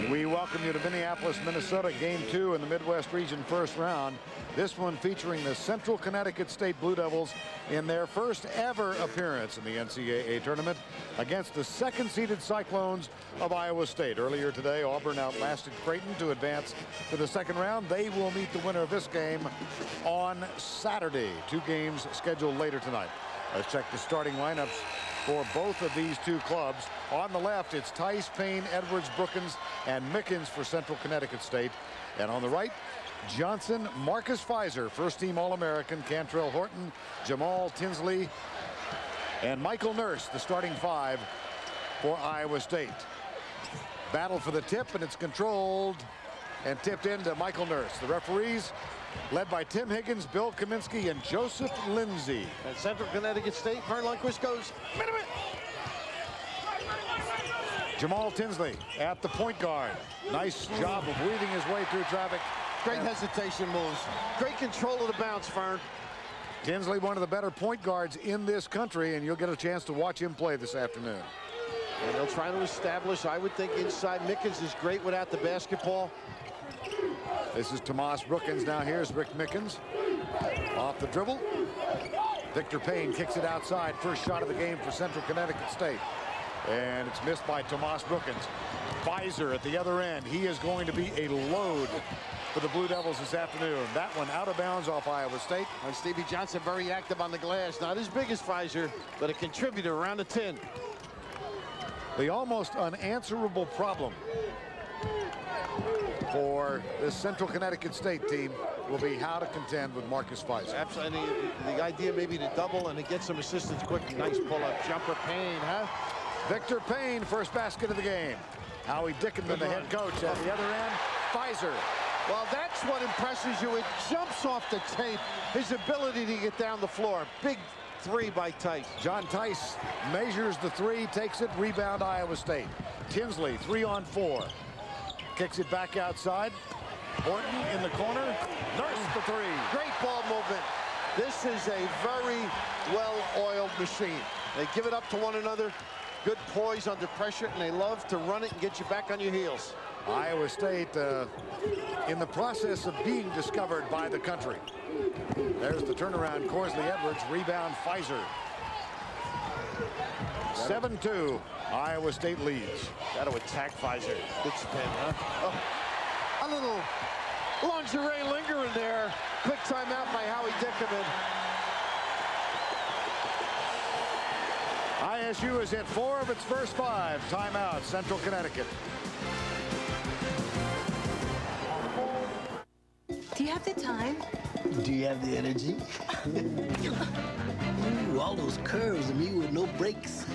We welcome you to Minneapolis, Minnesota, Game 2 in the Midwest Region first round. This one featuring the Central Connecticut State Blue Devils in their first ever appearance in the NCAA tournament against the second-seeded Cyclones of Iowa State. Earlier today, Auburn outlasted Creighton to advance to the second round. They will meet the winner of this game on Saturday. 2 games scheduled later tonight. Let's check the starting lineups for both of these two clubs. On the left, it's Tice, Payne, Edwards, Brookins, and Mickens for Central Connecticut State. And on the right, Johnson, Marcus Fizer, first-team All-American, Kantrail, Horton, Jamaal, Tinsley, and Michael Nurse, the starting 5 for Iowa State. Battle for the tip, and it's controlled and tipped into Michael Nurse. The referees, led by Tim Higgins, Bill Kaminsky, and Joseph Lindsay. At Central Connecticut State, Verne Lundquist goes minute. Jamaal Tinsley at the point guard. Nice job of weaving his way through traffic. Great hesitation moves. Great control of the bounce, Verne. Tinsley, one of the better point guards in this country, and you'll get a chance to watch him play this afternoon. And they'll try to establish, I would think, inside. Mickens is great without the basketball. This is Tomas Brookins. Now here's Rick Mickens. Off the dribble. Victor Payne kicks it outside. First shot of the game for Central Connecticut State. And it's missed by Tomas Brookins. Fizer at the other end. He is going to be a load for the Blue Devils this afternoon. That one out of bounds off Iowa State. And Stevie Johnson very active on the glass. Not as big as Fizer, but a contributor around the 10. The almost unanswerable problem for this Central Connecticut State team will be how to contend with Marcus Fizer. Absolutely. The idea maybe to double and to get some assistance quick. Nice pull-up jumper. Payne, huh? Victor Payne, first basket of the game. Howie Dickenman, the head coach. At the other end, Fizer. Well, that's what impresses you. It jumps off the tape. His ability to get down the floor. Big 3 by Tice. John Tice measures the 3, takes it, rebound Iowa State. Tinsley, 3 on 4. Kicks it back outside. Horton in the corner. Nurse the 3. Great ball movement. This is a very well-oiled machine. They give it up to one another. Good poise under pressure, and they love to run it and get you back on your heels. Iowa State in the process of being discovered by the country. There's the turnaround. Corsley Edwards, rebound Fizer. 7-2. Iowa State leads. Got to attack Fizer. Good spin, huh? Oh, a little lingerie linger in there. Quick timeout by Howie Dickenman. ISU has hit 4 of its first 5. Timeout, Central Connecticut. Do you have the time? Do you have the energy? Ooh, all those curves and me with no brakes.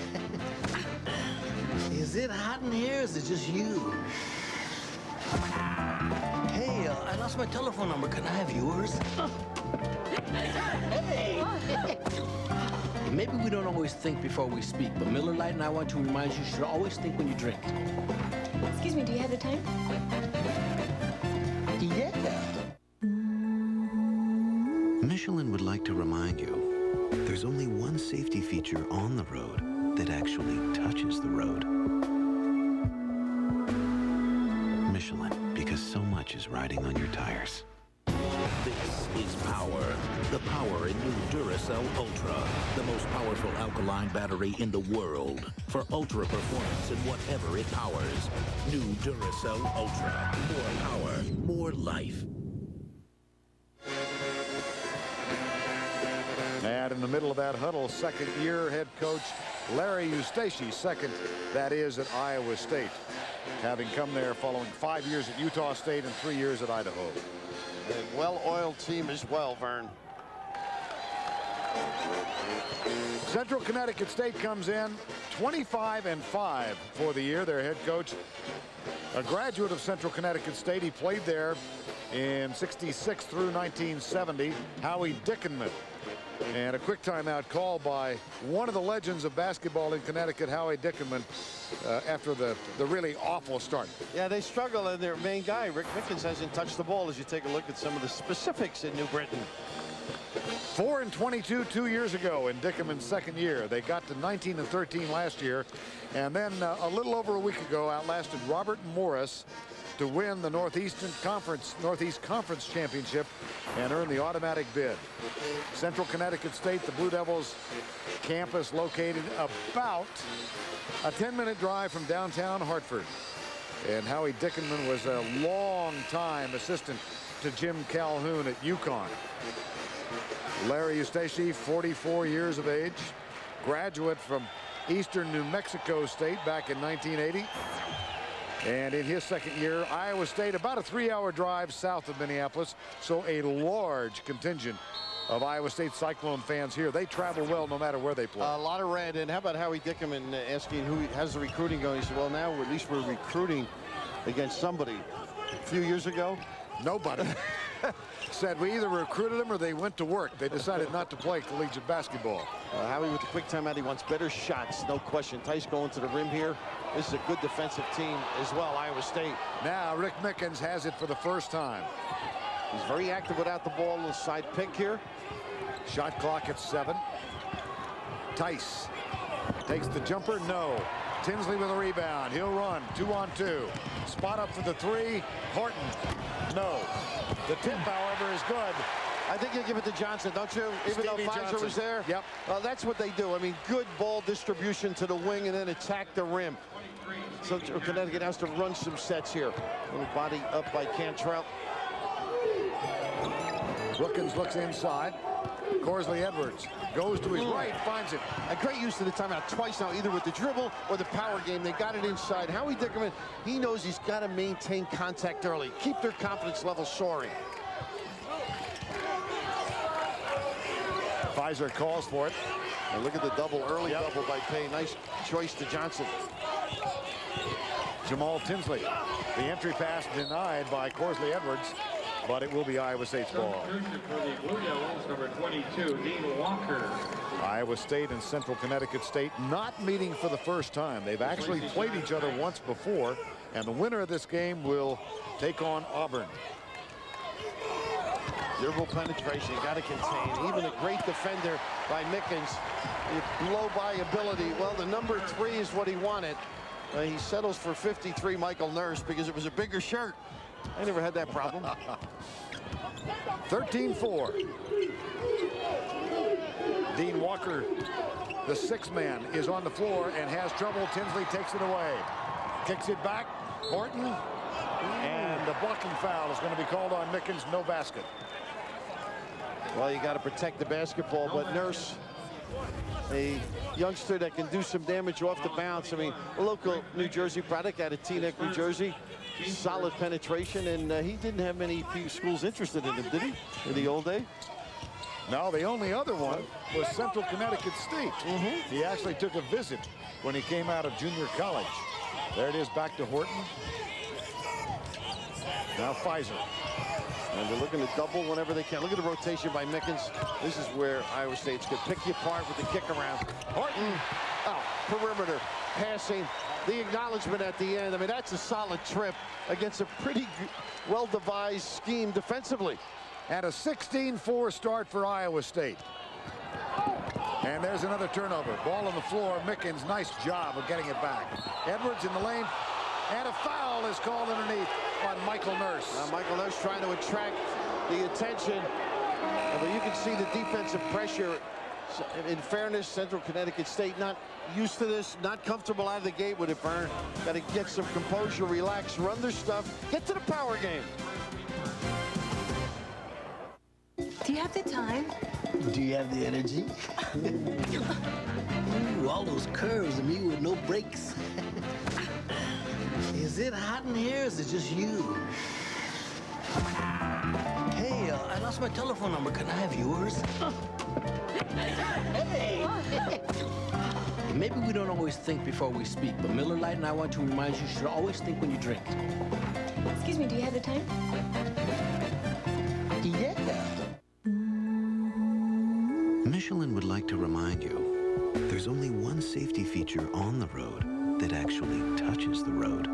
Is it hot in here or is it just you? Hey, I lost my telephone number. Can I have yours? Hey! Maybe we don't always think before we speak, but Miller Lite and I want to remind you should always think when you drink. Excuse me, do you have the time? Yeah. Michelin would like to remind you, there's only one safety feature on the road that actually touches the road. Michelin, because so much is riding on your tires. This is power. The power in new Duracell Ultra. The most powerful alkaline battery in the world. For ultra performance in whatever it powers. New Duracell Ultra. More power, more life. And in the middle of that huddle, second-year head coach Larry Eustachy, second, that is, at Iowa State, having come there following 5 years at Utah State and 3 years at Idaho. A well-oiled team as well, Verne. Central Connecticut State comes in 25-5 for the year. Their head coach, a graduate of Central Connecticut State. He played there in '66 through 1970. Howie Dickenman. And a quick timeout call by one of the legends of basketball in Connecticut, Howie Dickenman, after the really awful start. Yeah, they struggle, and their main guy, Rick Mickens, hasn't touched the ball as you take a look at some of the specifics in New Britain. 4-22 2 years ago in Dickenman's second year. They got to 19-13 last year, and then a little over a week ago outlasted Robert Morris to win the Northeast Conference Championship and earn the automatic bid. Central Connecticut State, the Blue Devils campus, located about a 10-minute drive from downtown Hartford. And Howie Dickenman was a long-time assistant to Jim Calhoun at UConn. Larry Eustachy, 44 years of age, graduate from Eastern New Mexico State back in 1980. And in his second year, Iowa State, about a 3-hour drive south of Minneapolis. So a large contingent of Iowa State Cyclone fans here. They travel well no matter where they play. A lot of red. And how about Howie Dickenman asking how's the recruiting going? He said, well, now at least we're recruiting against somebody. A few years ago, nobody. Said we either recruited them or they went to work. They decided not to play collegiate basketball. Howie with the quick timeout. He wants better shots, no question. Tice going to the rim here. This is a good defensive team as well, Iowa State. Now Rick Mickens has it for the first time. He's very active without the ball. A little side pick here. Shot clock at 7. Tice takes the jumper. No. Tinsley with a rebound. He'll run 2-on-2. Spot up for the 3. Horton. No. The tip, however, is good. I think you give it to Johnson, don't you? Even Stevie though Fizer Johnson was there. Yep. Well, that's what they do. I mean, good ball distribution to the wing and then attack the rim. So Connecticut has to run some sets here. Little body up by Kantrail. Brookins looks inside. Corsley Edwards goes to his right, finds it. A great use of the timeout twice now, either with the dribble or the power game. They got it inside. Howie Dickenman, he knows he's got to maintain contact early. Keep their confidence level soaring. Fizer calls for it. And look at the double, early double by Payne. Nice choice to Johnson. Jamaal Tinsley. The entry pass denied by Corsley Edwards, but it will be Iowa State's ball. For the Blue Devils, number 22, Dean Walker. Iowa State and Central Connecticut State not meeting for the first time. They've actually played each other once before, and the winner of this game will take on Auburn. Dribble penetration, got to contain. Even a great defender by Mickens. Blow-by ability. Well, the number 3 is what he wanted. He settles for 53, Michael Nurse, because it was a bigger shirt. I never had that problem. 13-4. Dean Walker, the 6th man, is on the floor and has trouble. Tinsley takes it away. Kicks it back. Horton. And the blocking foul is going to be called on Mickens. No basket. Well, you got to protect the basketball, but Nurse, a youngster that can do some damage off the bounce. I mean, a local New Jersey product out of Teaneck, New Jersey. Solid penetration, and he didn't have many schools interested in him, did he, in the old day? No, the only other one was Central Connecticut State. He actually took a visit when he came out of junior college. There it is, back to Horton. Now Fizer. And they're looking to double whenever they can. Look at the rotation by Mickens. This is where Iowa State's going to pick you apart with the kick around. Horton, perimeter, passing. The acknowledgement at the end. I mean, that's a solid trip against a pretty well-devised scheme defensively. And a 16-4 start for Iowa State. And there's another turnover. Ball on the floor. Mickens, nice job of getting it back. Edwards in the lane. And a foul is called underneath on Michael Nurse. Michael Nurse trying to attract the attention. But you can see the defensive pressure. In fairness, Central Connecticut State not used to this, not comfortable out of the gate with it, Verne. Got to get some composure, relax, run their stuff, get to the power game. Do you have the time? Do you have the energy? Ooh, all those curves and me with no brakes. Is it hot in here, or is it just you? Hey, I lost my telephone number. Can I have yours? Hey! Maybe we don't always think before we speak, but Miller Lite and I want to remind you should always think when you drink. Excuse me, do you have the time? Yeah. Michelin would like to remind you, there's only one safety feature on the road that actually touches the road.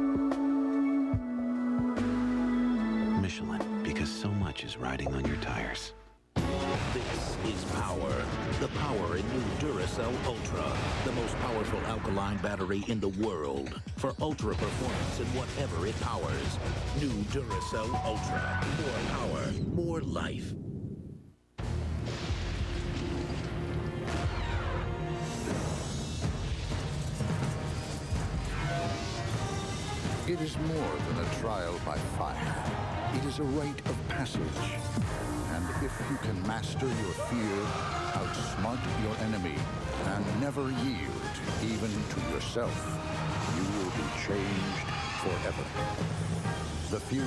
Michelin, because so much is riding on your tires. This is power. The power in new Duracell Ultra. The most powerful alkaline battery in the world. For ultra performance in whatever it powers. New Duracell Ultra. More power, more life. It is more than a trial by fire. It is a rite of passage. And if you can master your fear, outsmart your enemy, and never yield even to yourself, you will be changed forever. The few,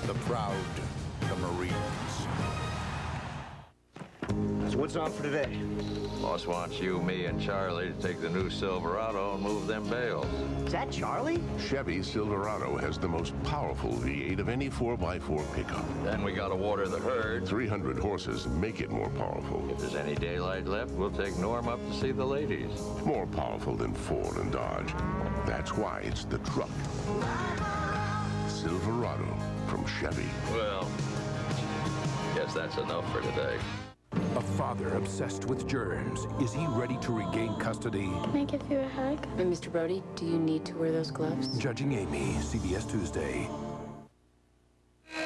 the proud, the Marines. So what's on for today? Boss wants you, me, and Charlie to take the new Silverado and move them bales. Is that Charlie? Chevy Silverado has the most powerful V8 of any 4x4 pickup. Then we gotta water the herd. 300 horses make it more powerful. If there's any daylight left, we'll take Norm up to see the ladies. More powerful than Ford and Dodge. That's why it's the truck. Silverado from Chevy. Well, guess that's enough for today. A father obsessed with germs. Is he ready to regain custody? Can I give you a hug? And Mr. Brody, do you need to wear those gloves? Judging Amy, CBS Tuesday.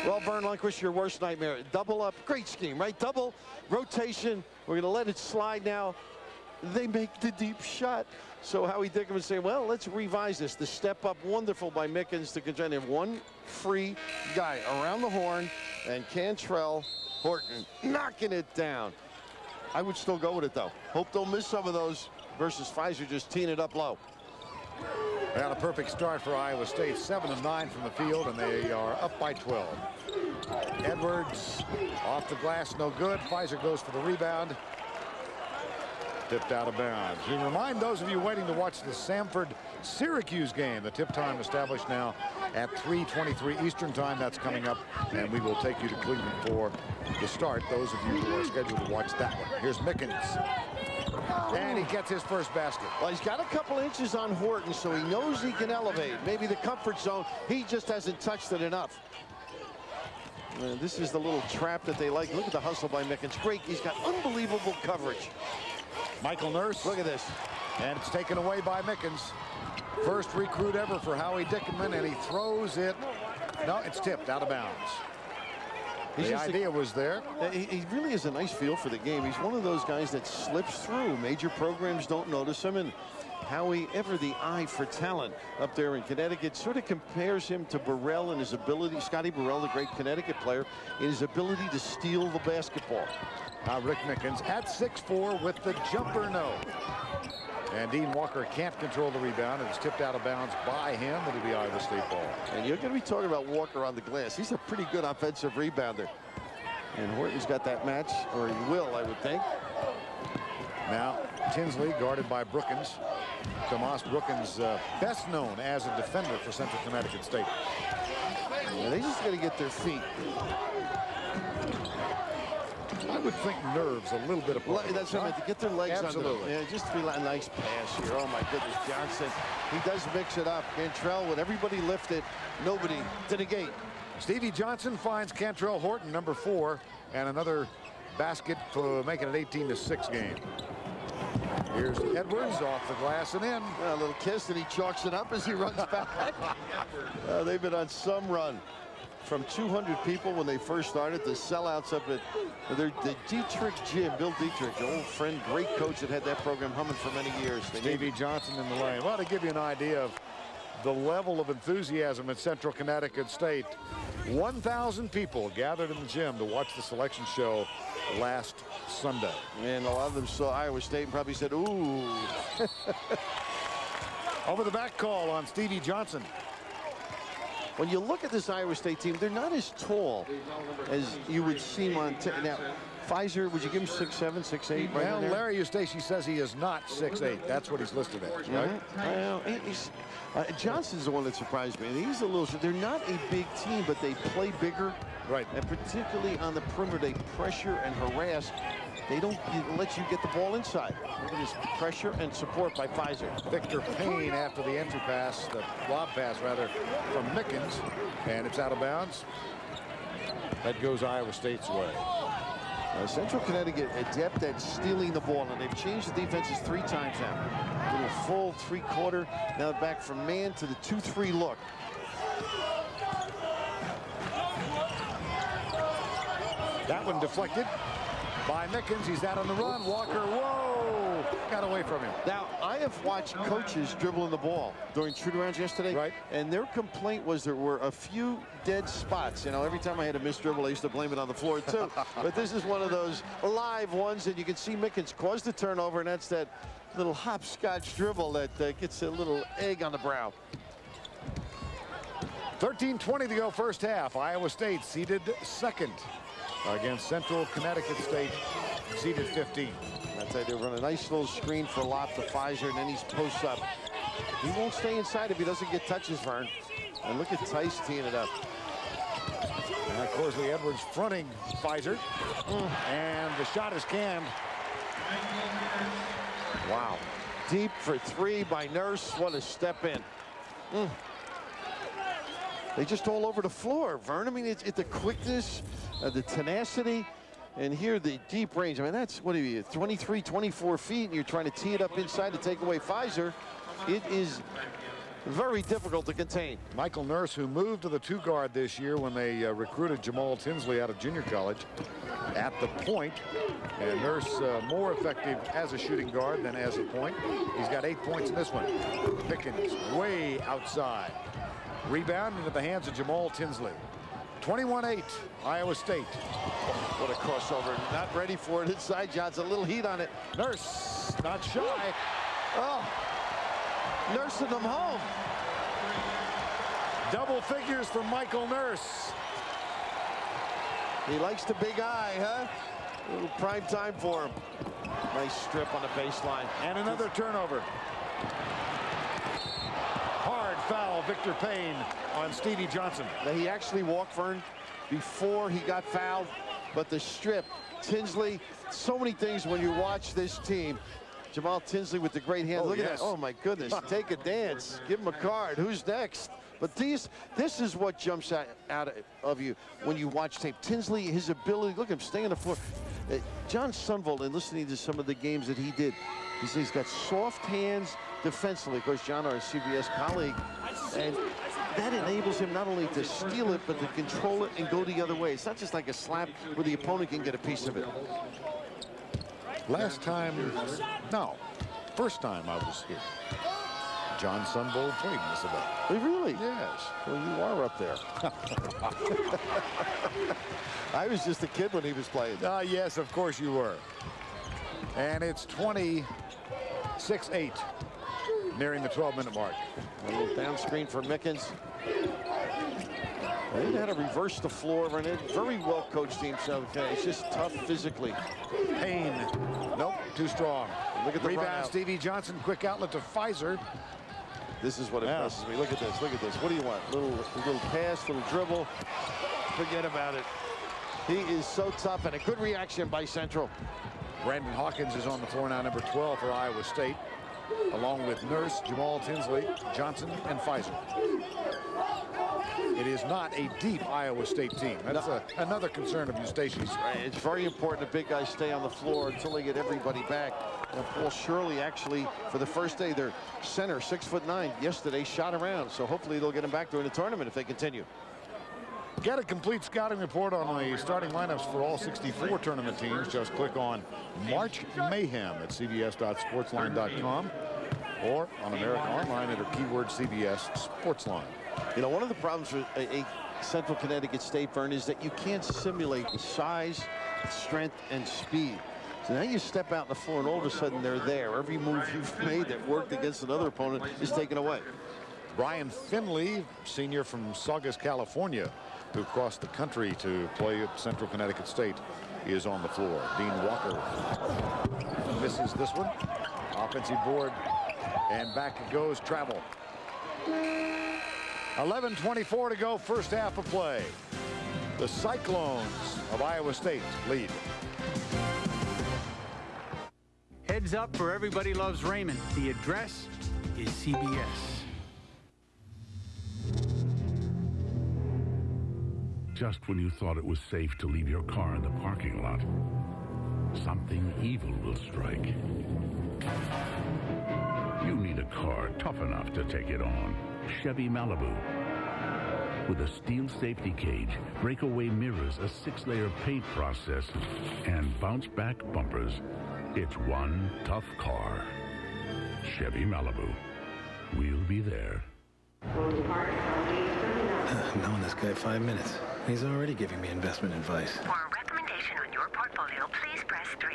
Well, Verne, Lundquist, your worst nightmare. Double up, great scheme, right? Double rotation. We're going to let it slide now. They make the deep shot. So Howie Dickenman saying, well, let's revise this. The step up, wonderful by Mickens to contend in one free guy around the horn, and Kantrail, Horton knocking it down. I would still go with it, though. Hope they'll miss some of those versus Fizer just teeing it up low. And a perfect start for Iowa State. 7 of 9 from the field, and they are up by 12. Edwards off the glass, no good. Fizer goes for the rebound. Tipped out of bounds. We remind those of you waiting to watch the Samford-Syracuse game. The tip time established now at 3:23 Eastern time. That's coming up, and we will take you to Cleveland for the start. Those of you who are scheduled to watch that one. Here's Mickens. And he gets his first basket. Well, he's got a couple inches on Horton, so he knows he can elevate. Maybe the comfort zone. He just hasn't touched it enough. This is the little trap that they like. Look at the hustle by Mickens. Great. He's got unbelievable coverage. Michael Nurse. Look at this. And it's taken away by Mickens. First recruit ever for Howie Dickenman, and he throws it. No, it's tipped out of bounds. The idea was there. He really has a nice feel for the game. He's one of those guys that slips through. Major programs don't notice him, and Howie, ever the eye for talent up there in Connecticut, sort of compares him to Burrell in his ability, Scotty Burrell, the great Connecticut player, in his ability to steal the basketball. Rick Mickens at 6'4" with the jumper no. And Dean Walker can't control the rebound. It's tipped out of bounds by him. It'll be Iowa State ball. And you're going to be talking about Walker on the glass. He's a pretty good offensive rebounder. And Horton's got that match, or he will, I would think. Now, Tinsley guarded by Brookins. Tomas Brookins, best known as a defender for Central Connecticut State. Yeah, they just got to get their feet. I would think nerves a little bit of play. That's what I meant, to get their legs Absolutely. under them. Yeah, just feel a nice pass here. Oh my goodness, Johnson. He does mix it up. Cantrell, with everybody lifted, nobody to the gate. Stevie Johnson finds Kantrail Horton, number 4, and another basket to make it an 18-6 game. Here's Edwards off the glass and in. A little kiss, and he chalks it up as he runs back. They've been on some run. From 200 people when they first started, the sellouts up at the Dietrich Gym. Bill Dietrich, old friend, great coach that had that program humming for many years. Stevie Johnson in the lane. Well, to give you an idea of the level of enthusiasm at Central Connecticut State, 1,000 people gathered in the gym to watch the selection show last Sunday. And a lot of them saw Iowa State and probably said, ooh. Over the back call on Stevie Johnson. When you look at this Iowa State team, they're not as tall as you would seem on. Now, Fizer, would you give him 6'7", 6'8"? Well, Larry Eustachy says he is not 6'8". That's what he's listed as, right? Well, Johnson's the one that surprised me. He's a little. They're not a big team, but they play bigger. Right. And particularly on the perimeter, they pressure and harass. They don't let you get the ball inside. Look at this pressure and support by Fizer. Victor Payne after the entry pass, the lob pass rather, from Mickens, and it's out of bounds. That goes Iowa State's way. Central Connecticut adept at stealing the ball, and they've changed the defenses 3 times now. A little full 3-quarter, now back from man to the 2-3 look. That one deflected by Mickens. He's out on the run. Walker, whoa, got away from him. Now, I have watched coaches dribbling the ball during shoot-arounds yesterday, right? And their complaint was there were a few dead spots. You know, every time I had a missed dribble, I used to blame it on the floor, too. But this is one of those live ones, and you can see Mickens cause the turnover, and that's that little hopscotch dribble that gets a little egg on the brow. 13:20 to go first half. Iowa State seeded second against Central Connecticut State, seeded 15. I tell you, they run a nice little screen for Lop to Fizer, and then he's posts up. He won't stay inside if he doesn't get touches, Verne. And look at Tice teeing it up. And Corsley Edwards fronting Fizer. And the shot is canned. Wow. Deep for 3 by Nurse. What a step in. They just all over the floor, Verne. I mean, it's the quickness, the tenacity, and here the deep range. I mean, that's, what are you, 23, 24 feet, and you're trying to tee it up inside to take away Fizer. It is very difficult to contain. Michael Nurse, who moved to the 2-guard this year when they recruited Jamaal Tinsley out of junior college, at the point. And Nurse more effective as a shooting guard than as a point. He's got 8 points in this one. Mickens way outside. Rebound into the hands of Jamaal Tinsley. 21-8, Iowa State. What a crossover. Not ready for it inside, Johnson. A little heat on it. Nurse, not shy. Oh, nursing them home. Double figures for Michael Nurse. He likes the big eye, huh? A little prime time for him. Nice strip on the baseline. And another turnover. Hard foul, Victor Payne on Stevie Johnson. Now, he actually walked, Verne, before he got fouled, but the strip, Tinsley, so many things when you watch this team. Jamaal Tinsley with the great hand. Look at that. Oh, my goodness. Take a dance. Give him a card. Who's next? But this is what jumps out of you when you watch tape. Tinsley, his ability, look at him staying on the floor. John Sunvold, and listening to some of the games that he did, he says he's got soft hands defensively. Of course, John, our CBS colleague, and that enables him not only to steal it, but to control it and go the other way. It's not just like a slap where the opponent can get a piece of it. First time I was here, John Sunvold played in this event. Oh, really? Yes. Well, you are up there. I was just a kid when he was playing. Yes, of course you were. And it's 26-8, nearing the 12-minute mark. A little down screen for Mickens. They didn't know how to reverse the floor, and a very well coached team. So it's just tough physically. Payne, nope, too strong. Look at the rebound. Stevie Johnson, quick outlet to Fizer. This is what impresses me. Look at this. Look at this. What do you want? Little pass, little dribble. Forget about it. He is so tough, and a good reaction by Central. Brandon Hawkins is on the floor now, number 12 for Iowa State, along with Nurse, Jamaal Tinsley, Johnson, and Fizer. It is not a deep Iowa State team. That's another concern of Eustachy's. It's very important the big guys stay on the floor until they get everybody back. Paul Shirley, actually, for the first day, their center, 6'9", yesterday, shot around. So hopefully they'll get him back during the tournament if they continue. Get a complete scouting report on the starting lineups for all 64 tournament teams. Just click on March Mayhem at cbs.sportsline.com or on America Online under keyword CBS Sportsline. You know, one of the problems with a Central Connecticut State, Verne, is that you can't simulate the size, strength, and speed. So now you step out on the floor, and all of a sudden they're there. Every move you've made that worked against another opponent is taken away. Brian Finley, senior from Saugus, California, who crossed the country to play at Central Connecticut State, is on the floor. Dean Walker misses this one. Offensive board, and back it goes. Travel. 11:24 to go, first half of play. The Cyclones of Iowa State lead. Heads up for Everybody Loves Raymond. The address is CBS. Just when you thought it was safe to leave your car in the parking lot, something evil will strike. You need a car tough enough to take it on. Chevy Malibu. With a steel safety cage, breakaway mirrors, a 6-layer paint process, and bounce-back bumpers, it's one tough car. Chevy Malibu. We'll be there. I've known this guy 5 minutes. He's already giving me investment advice. For a recommendation on your portfolio, please press 3.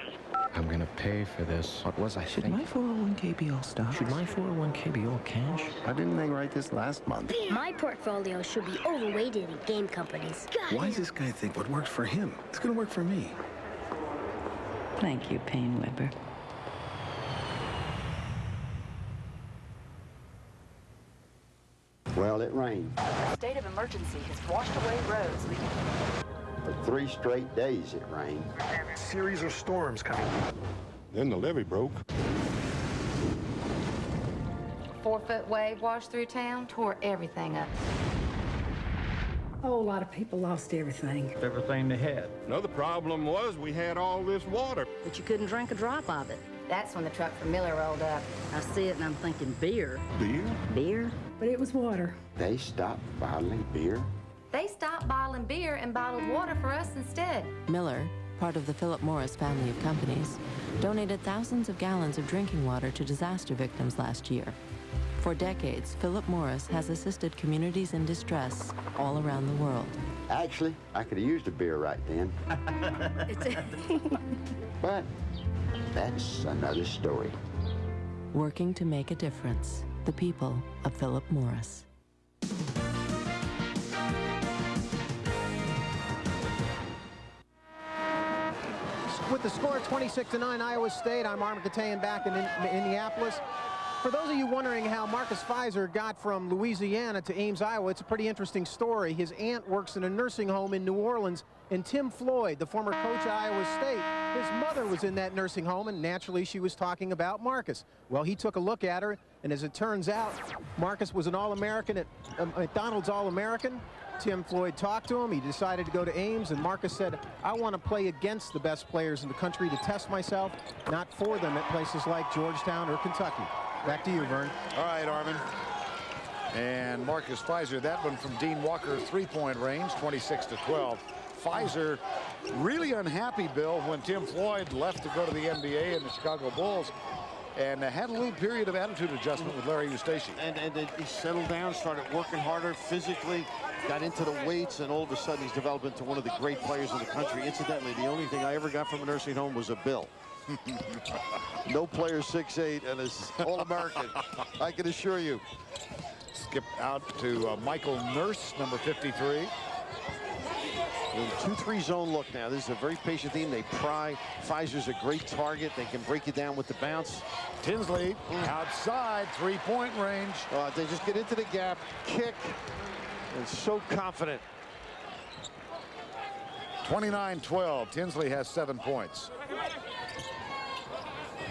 I'm gonna pay for this. What was I Should thinking? my 401k be all stock? Should my 401k be all cash? Why didn't they write this last month? My portfolio should be overweighted in game companies. Why does this guy think what works for him? It's gonna work for me. Thank you, Payne Weber. Well, it rained. A state of emergency has washed away roads leading. For 3 straight days it rained. A series of storms coming. Then the levee broke. 4-foot wave washed through town, tore everything up. A whole lot of people lost everything. Everything they had. Another problem was we had all this water. But you couldn't drink a drop of it. That's when the truck from Miller rolled up. I see it and I'm thinking beer. Beer? Beer? But it was water. They stopped bottling beer. They stopped bottling beer and bottled water for us instead. Miller, part of the Philip Morris family of companies, donated thousands of gallons of drinking water to disaster victims last year. For decades, Philip Morris has assisted communities in distress all around the world. Actually, I could have used a beer right then. But that's another story. Working to make a difference. The people of Philip Morris. With the score 26-9, Iowa State, I'm Armin Katayan back in Minneapolis. For those of you wondering how Marcus Fizer got from Louisiana to Ames, Iowa, it's a pretty interesting story. His aunt works in a nursing home in New Orleans, and Tim Floyd, the former coach at Iowa State, his mother was in that nursing home, and naturally she was talking about Marcus. Well, he took a look at her, and as it turns out, Marcus was an All-American at McDonald's All-American. Tim Floyd talked to him. He decided to go to Ames, and Marcus said, I want to play against the best players in the country to test myself, not for them at places like Georgetown or Kentucky. Back to you, Verne. All right, Armin. And Marcus Fizer, that one from Dean Walker, 3-point range, 26-12. Fizer really unhappy, Bill, when Tim Floyd left to go to the NBA and the Chicago Bulls, and had a little period of attitude adjustment with Larry Eustachy. And he settled down, started working harder physically, got into the weights, and all of a sudden he's developed into one of the great players in the country. Incidentally, the only thing I ever got from a nursing home was a bill. No player 6'8" and is All-American, I can assure you. Skip out to Michael Nurse, number 53. 2-3 zone look now. This is a very patient team. They pry. Fizer's a great target. They can break it down with the bounce. Tinsley outside, 3-point range. They just get into the gap, kick, and so confident. 29-12. Tinsley has 7 points.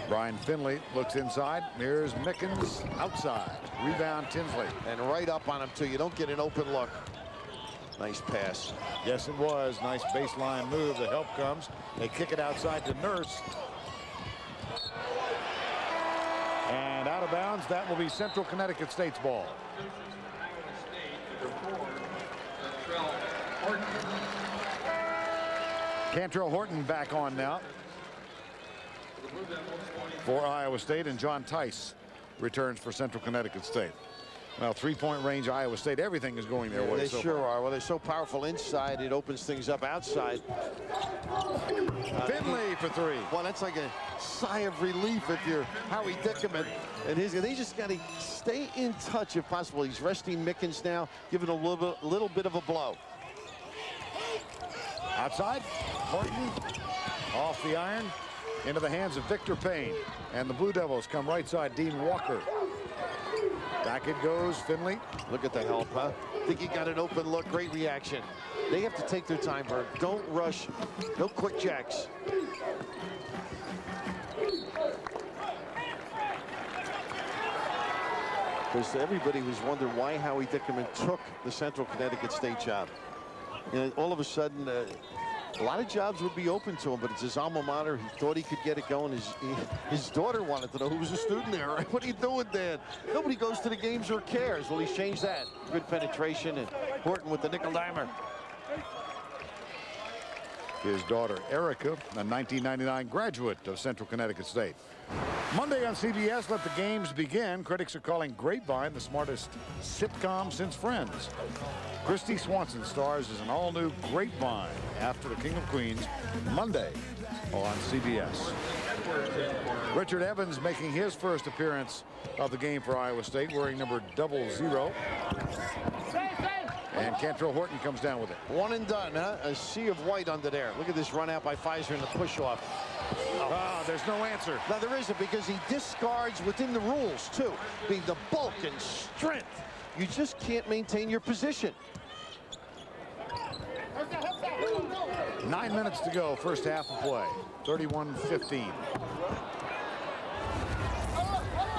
Brian Finley looks inside. Here's Mickens outside. Rebound Tinsley. And right up on him, too. You don't get an open look. Nice pass. Yes, it was. Nice baseline move. The help comes. They kick it outside to Nurse. And out of bounds. That will be Central Connecticut State's ball. Kantrail Horton back on now for Iowa State, and John Tice returns for Central Connecticut State. Well, 3-point range, Iowa State, everything is going their way. They so sure far. are. Well, they're so powerful inside, it opens things up outside. Finley for 3. Well, that's like a sigh of relief if you're Howie Dickenman. And they just got to stay in touch if possible. He's resting Mickens now, giving a little bit of a blow. Outside, Horton off the iron into the hands of Victor Payne. And the Blue Devils come right side, Dean Walker. Back it goes, Finley. Look at the help, huh? Think he got an open look. Great reaction. They have to take their time, Verne. Don't rush. No quick jacks. Because everybody was wondering why Howie Dickenman took the Central Connecticut State job. You know, all of a sudden, a lot of jobs would be open to him, but it's his alma mater. He thought he could get it going. His daughter wanted to know who was a student there. Right? What are you doing, Dad? Nobody goes to the games or cares. Well, he's changed that. Good penetration, and Horton with the nickel-dimer. His daughter, Erica, a 1999 graduate of Central Connecticut State. Monday on CBS, let the games begin. Critics are calling Grapevine the smartest sitcom since Friends. Christy Swanson stars as an all-new Grapevine after the King of Queens, Monday on CBS. Richard Evans making his first appearance of the game for Iowa State, wearing number 00. And Kantrail Horton comes down with it. One and done, huh? A sea of white under there. Look at this run out by Fizer in the push-off. Oh, there's no answer. Now, there isn't, because he discards within the rules, too. Being the bulk and strength, you just can't maintain your position. 9 minutes to go, first half of play. 31-15.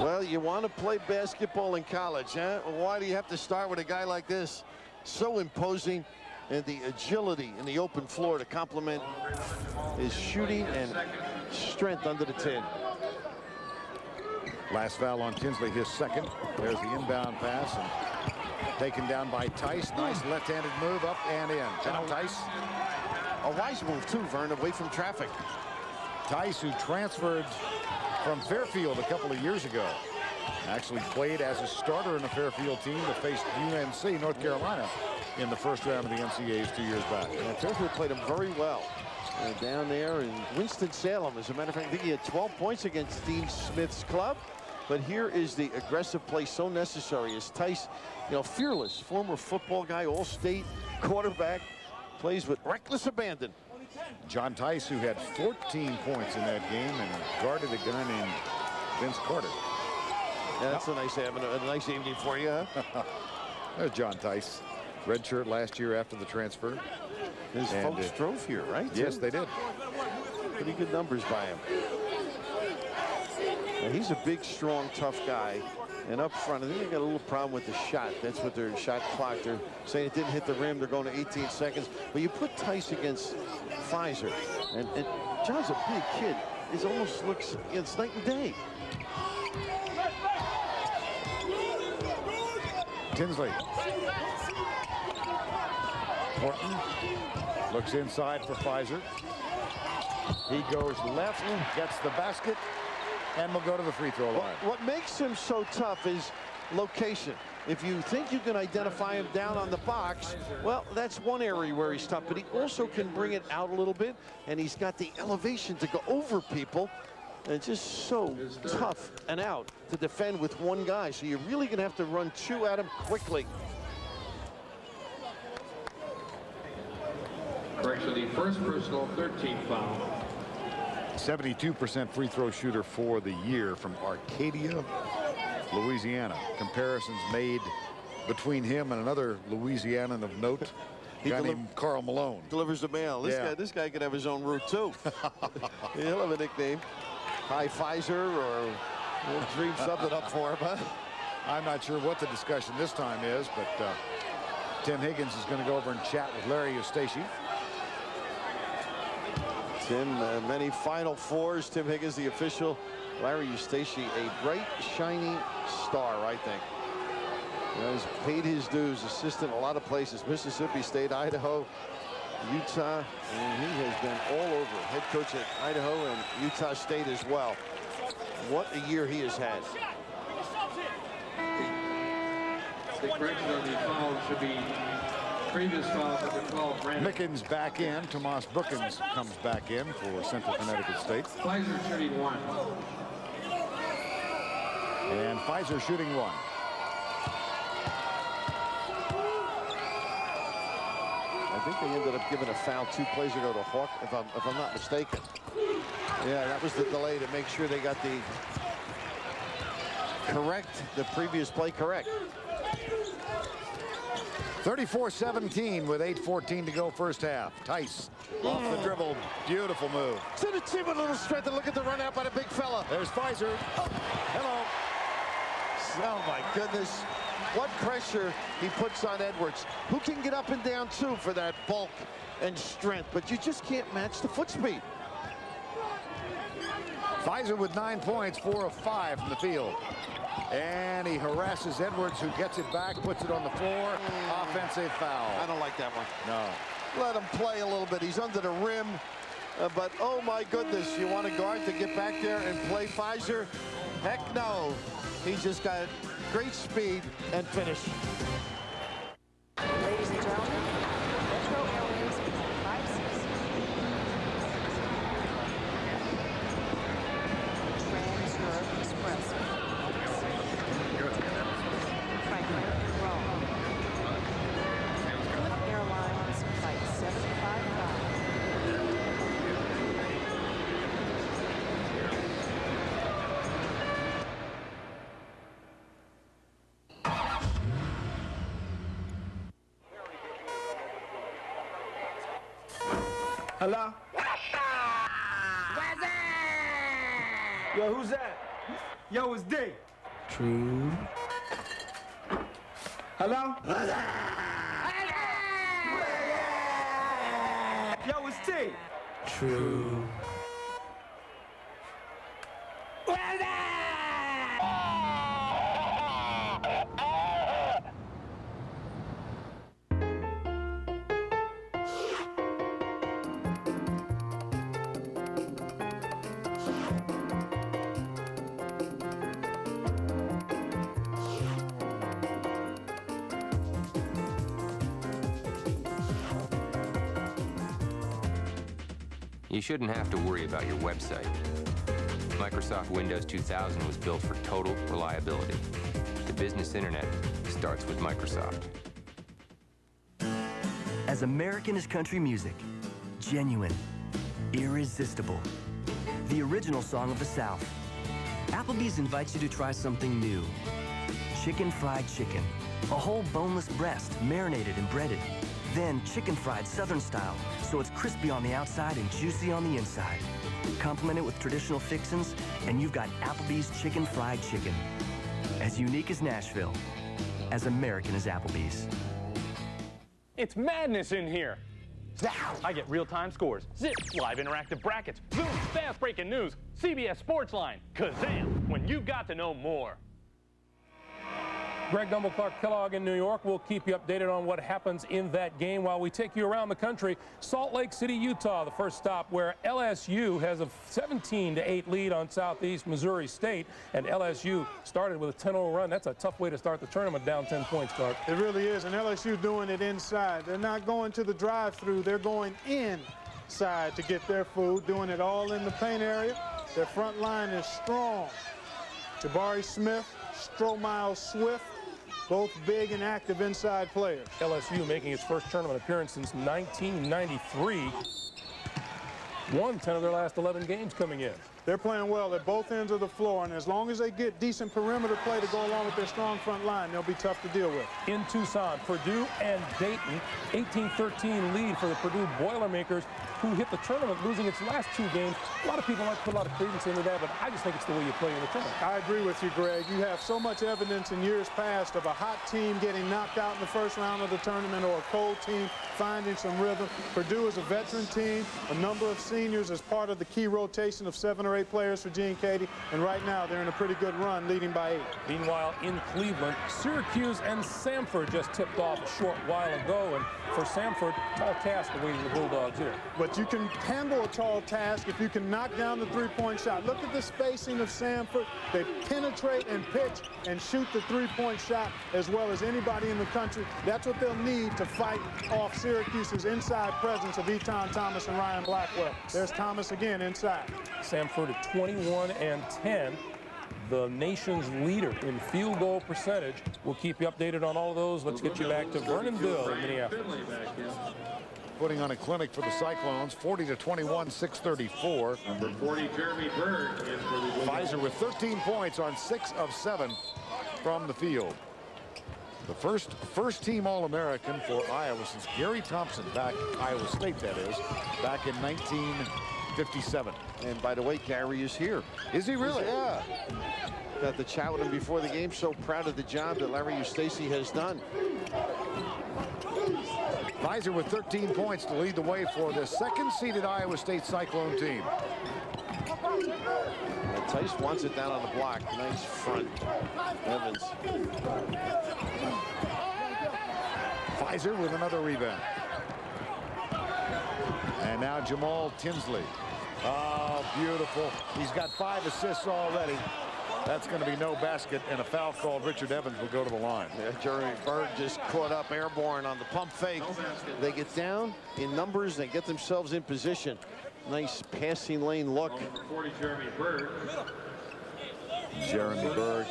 Well, you want to play basketball in college, huh? Why do you have to start with a guy like this? So imposing, and the agility in the open floor to complement his shooting and strength under the 10. Last foul on Tinsley, his second. There's the inbound pass, and taken down by Tice. Nice left-handed move up and in. Now Tice. A wise move, too, Verne, away from traffic. Tice, who transferred from Fairfield a couple of years ago, actually played as a starter in the Fairfield team that faced UNC, North Carolina, in the first round of the NCAAs 2 years back. And Fairfield played him very well down there in Winston-Salem. As a matter of fact, I think he had 12 points against Steve Smith's club. But here is the aggressive play so necessary as Tice, you know, fearless, former football guy, all-state quarterback, plays with reckless abandon. John Tice, who had 14 points in that game and guarded a guy named Vince Carter. Yeah, that's a nice evening for you, huh? There's John Tice. Red shirt last year after the transfer. His folks drove here, right? Yes, they did. Pretty good numbers by him. Now, he's a big, strong, tough guy. And up front, I think they got a little problem with the shot. That's what their shot clock. They're saying it didn't hit the rim. They're going to 18 seconds. But you put Tice against Fizer, and John's a big kid. It almost looks, it's night and day. Tinsley. Horton looks inside for Fizer. He goes left, gets the basket, and will go to the free throw line. What makes him so tough is location. If you think you can identify him down on the box, well, that's one area where he's tough, but he also can bring it out a little bit, and he's got the elevation to go over people. And it's just so tough and out to defend with one guy. So you're really going to have to run two at him quickly. Correction, the first personal 13th foul. 72% free throw shooter for the year from Arcadia, Louisiana. Comparisons made between him and another Louisianan of note, a guy named Carl Malone. Delivers the mail. This guy could have his own route too. He'll have a nickname. Hi, Fizer, or we'll dream something up for him, huh? I'm not sure what the discussion this time is, but Tim Higgins is going to go over and chat with Larry Eustachy. Tim, many Final Fours. Tim Higgins, the official. Larry Eustachy, a bright, shiny star, I think. You know, he's paid his dues, assistant a lot of places. Mississippi State, Idaho, Utah, and he has been all over. Head coach at Idaho and Utah State as well. What a year he has had. The correction on the foul should be previous foul number 12, Brandon. Mickens back in. Tomas Brookins comes back in for Central Connecticut State. Fizer shooting one. And Fizer shooting one. I think they ended up giving a foul 2 plays ago to Hawk, if I'm not mistaken. Yeah, that was the delay to make sure they got the previous play correct. 34-17 with 8:14 to go first half. Tice off the dribble. Beautiful move. To the team with a little strength, and look at the run out by the big fella. There's Fizer. Oh, hello. Oh my goodness. what pressure he puts on Edwards, who can get up and down too for that bulk and strength, but you just can't match the foot speed. Fizer with 9 points, 4 of 5 from the field. And he harasses Edwards, who gets it back, puts it on the floor. Offensive foul. I don't like that one. No. Let him play a little bit. He's under the rim. But, oh, my goodness, you want a guard to get back there and play Fizer? Heck no. He just got great speed and finish. Ladies and gentlemen, Metro Airways 56. Trans-Europe Express. Frankfurt, Rome. Philip Airlines Flight 755. Hello? Yo, who's that? Yo, it's D. True. Hello? Yo, it's T. True. You shouldn't have to worry about your website. Microsoft Windows 2000 was built for total reliability. The business internet starts with Microsoft. As American as country music, genuine, irresistible, the original song of the South. Applebee's invites you to try something new. Chicken fried chicken, a whole boneless breast marinated and breaded. Then chicken fried Southern style, so it's crispy on the outside and juicy on the inside. Complement it with traditional fixins, and you've got Applebee's chicken fried chicken. As unique as Nashville, as American as Applebee's. It's madness in here. I get real-time scores, zips, live interactive brackets, Zoom, fast breaking news, CBS Sportsline, Kazam, when you've got to know more. Greg Gumbel, Clark Kellogg in New York. We'll keep you updated on what happens in that game while we take you around the country. Salt Lake City, Utah, the first stop, where LSU has a 17-8 lead on Southeast Missouri State, and LSU started with a 10-0 run. That's a tough way to start the tournament, down 10 points, Clark. It really is, and LSU doing it inside. They're not going to the drive-through. They're going inside to get their food, doing it all in the Payne area. Their front line is strong. Jabari Smith, Stromile Swift, both big and active inside players. LSU making its first tournament appearance since 1993. Won 10 of their last 11 games coming in. They're playing well at both ends of the floor, and as long as they get decent perimeter play to go along with their strong front line, they'll be tough to deal with. In Tucson, Purdue and Dayton, 18-13 lead for the Purdue Boilermakers, who hit the tournament losing its last 2 games. A lot of people like to put a lot of credence into that, but I just think it's the way you play in the tournament. I agree with you, Greg. You have so much evidence in years past of a hot team getting knocked out in the first round of the tournament or a cold team finding some rhythm. Purdue is a veteran team, a number of seniors as part of the key rotation of 7 or 8 players for Gene Katie, and right now they're in a pretty good run, leading by 8. Meanwhile, in Cleveland, Syracuse and Samford just tipped off a short while ago, and for Samford, tall task awaiting the Bulldogs here. But you can handle a tall task if you can knock down the three-point shot. Look at the spacing of Samford. They penetrate and pitch and shoot the three-point shot as well as anybody in the country. That's what they'll need to fight off Syracuse's inside presence of Eton Thomas and Ryan Blackwell. There's Thomas again inside. Samford at 21 and 10, the nation's leader in field goal percentage. We'll keep you updated on all of those. Let's get you back to Verne and Bill in Minneapolis. Putting on a clinic for the Cyclones, 40-21, 6:34. Number 40, Jeremy Byrd. Fizer with 13 points on 6 of 7 from the field. The first team All-American for Iowa since Gary Thompson, back Iowa State, that is, back in 1957. And by the way, Gary is here. Is he really? Yeah. Got to chat with him before the game. So proud of the job that Larry Eustachy has done. Fizer with 13 points to lead the way for the second-seeded Iowa State Cyclone team. Tice wants it down on the block. Nice front. Evans. Fizer with another rebound. And now Jamaal Tinsley. Oh, beautiful. He's got 5 assists already. That's going to be no basket, and a foul called. Richard Evans will go to the line. Yeah, Jeremy Berg just caught up airborne on the pump fake. They get down in numbers. They get themselves in position. Nice passing lane look. Number 40, Jeremy Berg. Jeremy Berg,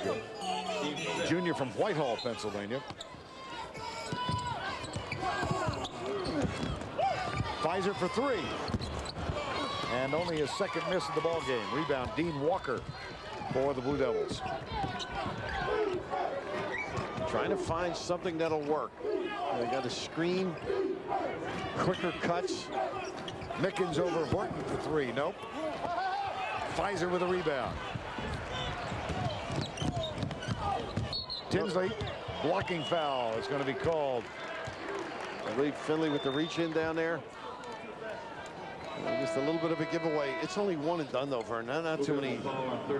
junior from Whitehall, Pennsylvania. Fizer for 3. And only his second miss of the ball game. Rebound, Dean Walker for the Blue Devils. Trying to find something that'll work. They got a screen, quicker cuts. Mickens over Horton for 3. Nope. Fizer with a rebound. Tinsley, blocking foul is going to be called. I believe Finley with the reach in down there. Just a little bit of a giveaway. It's only one and done though, Verne. Not too many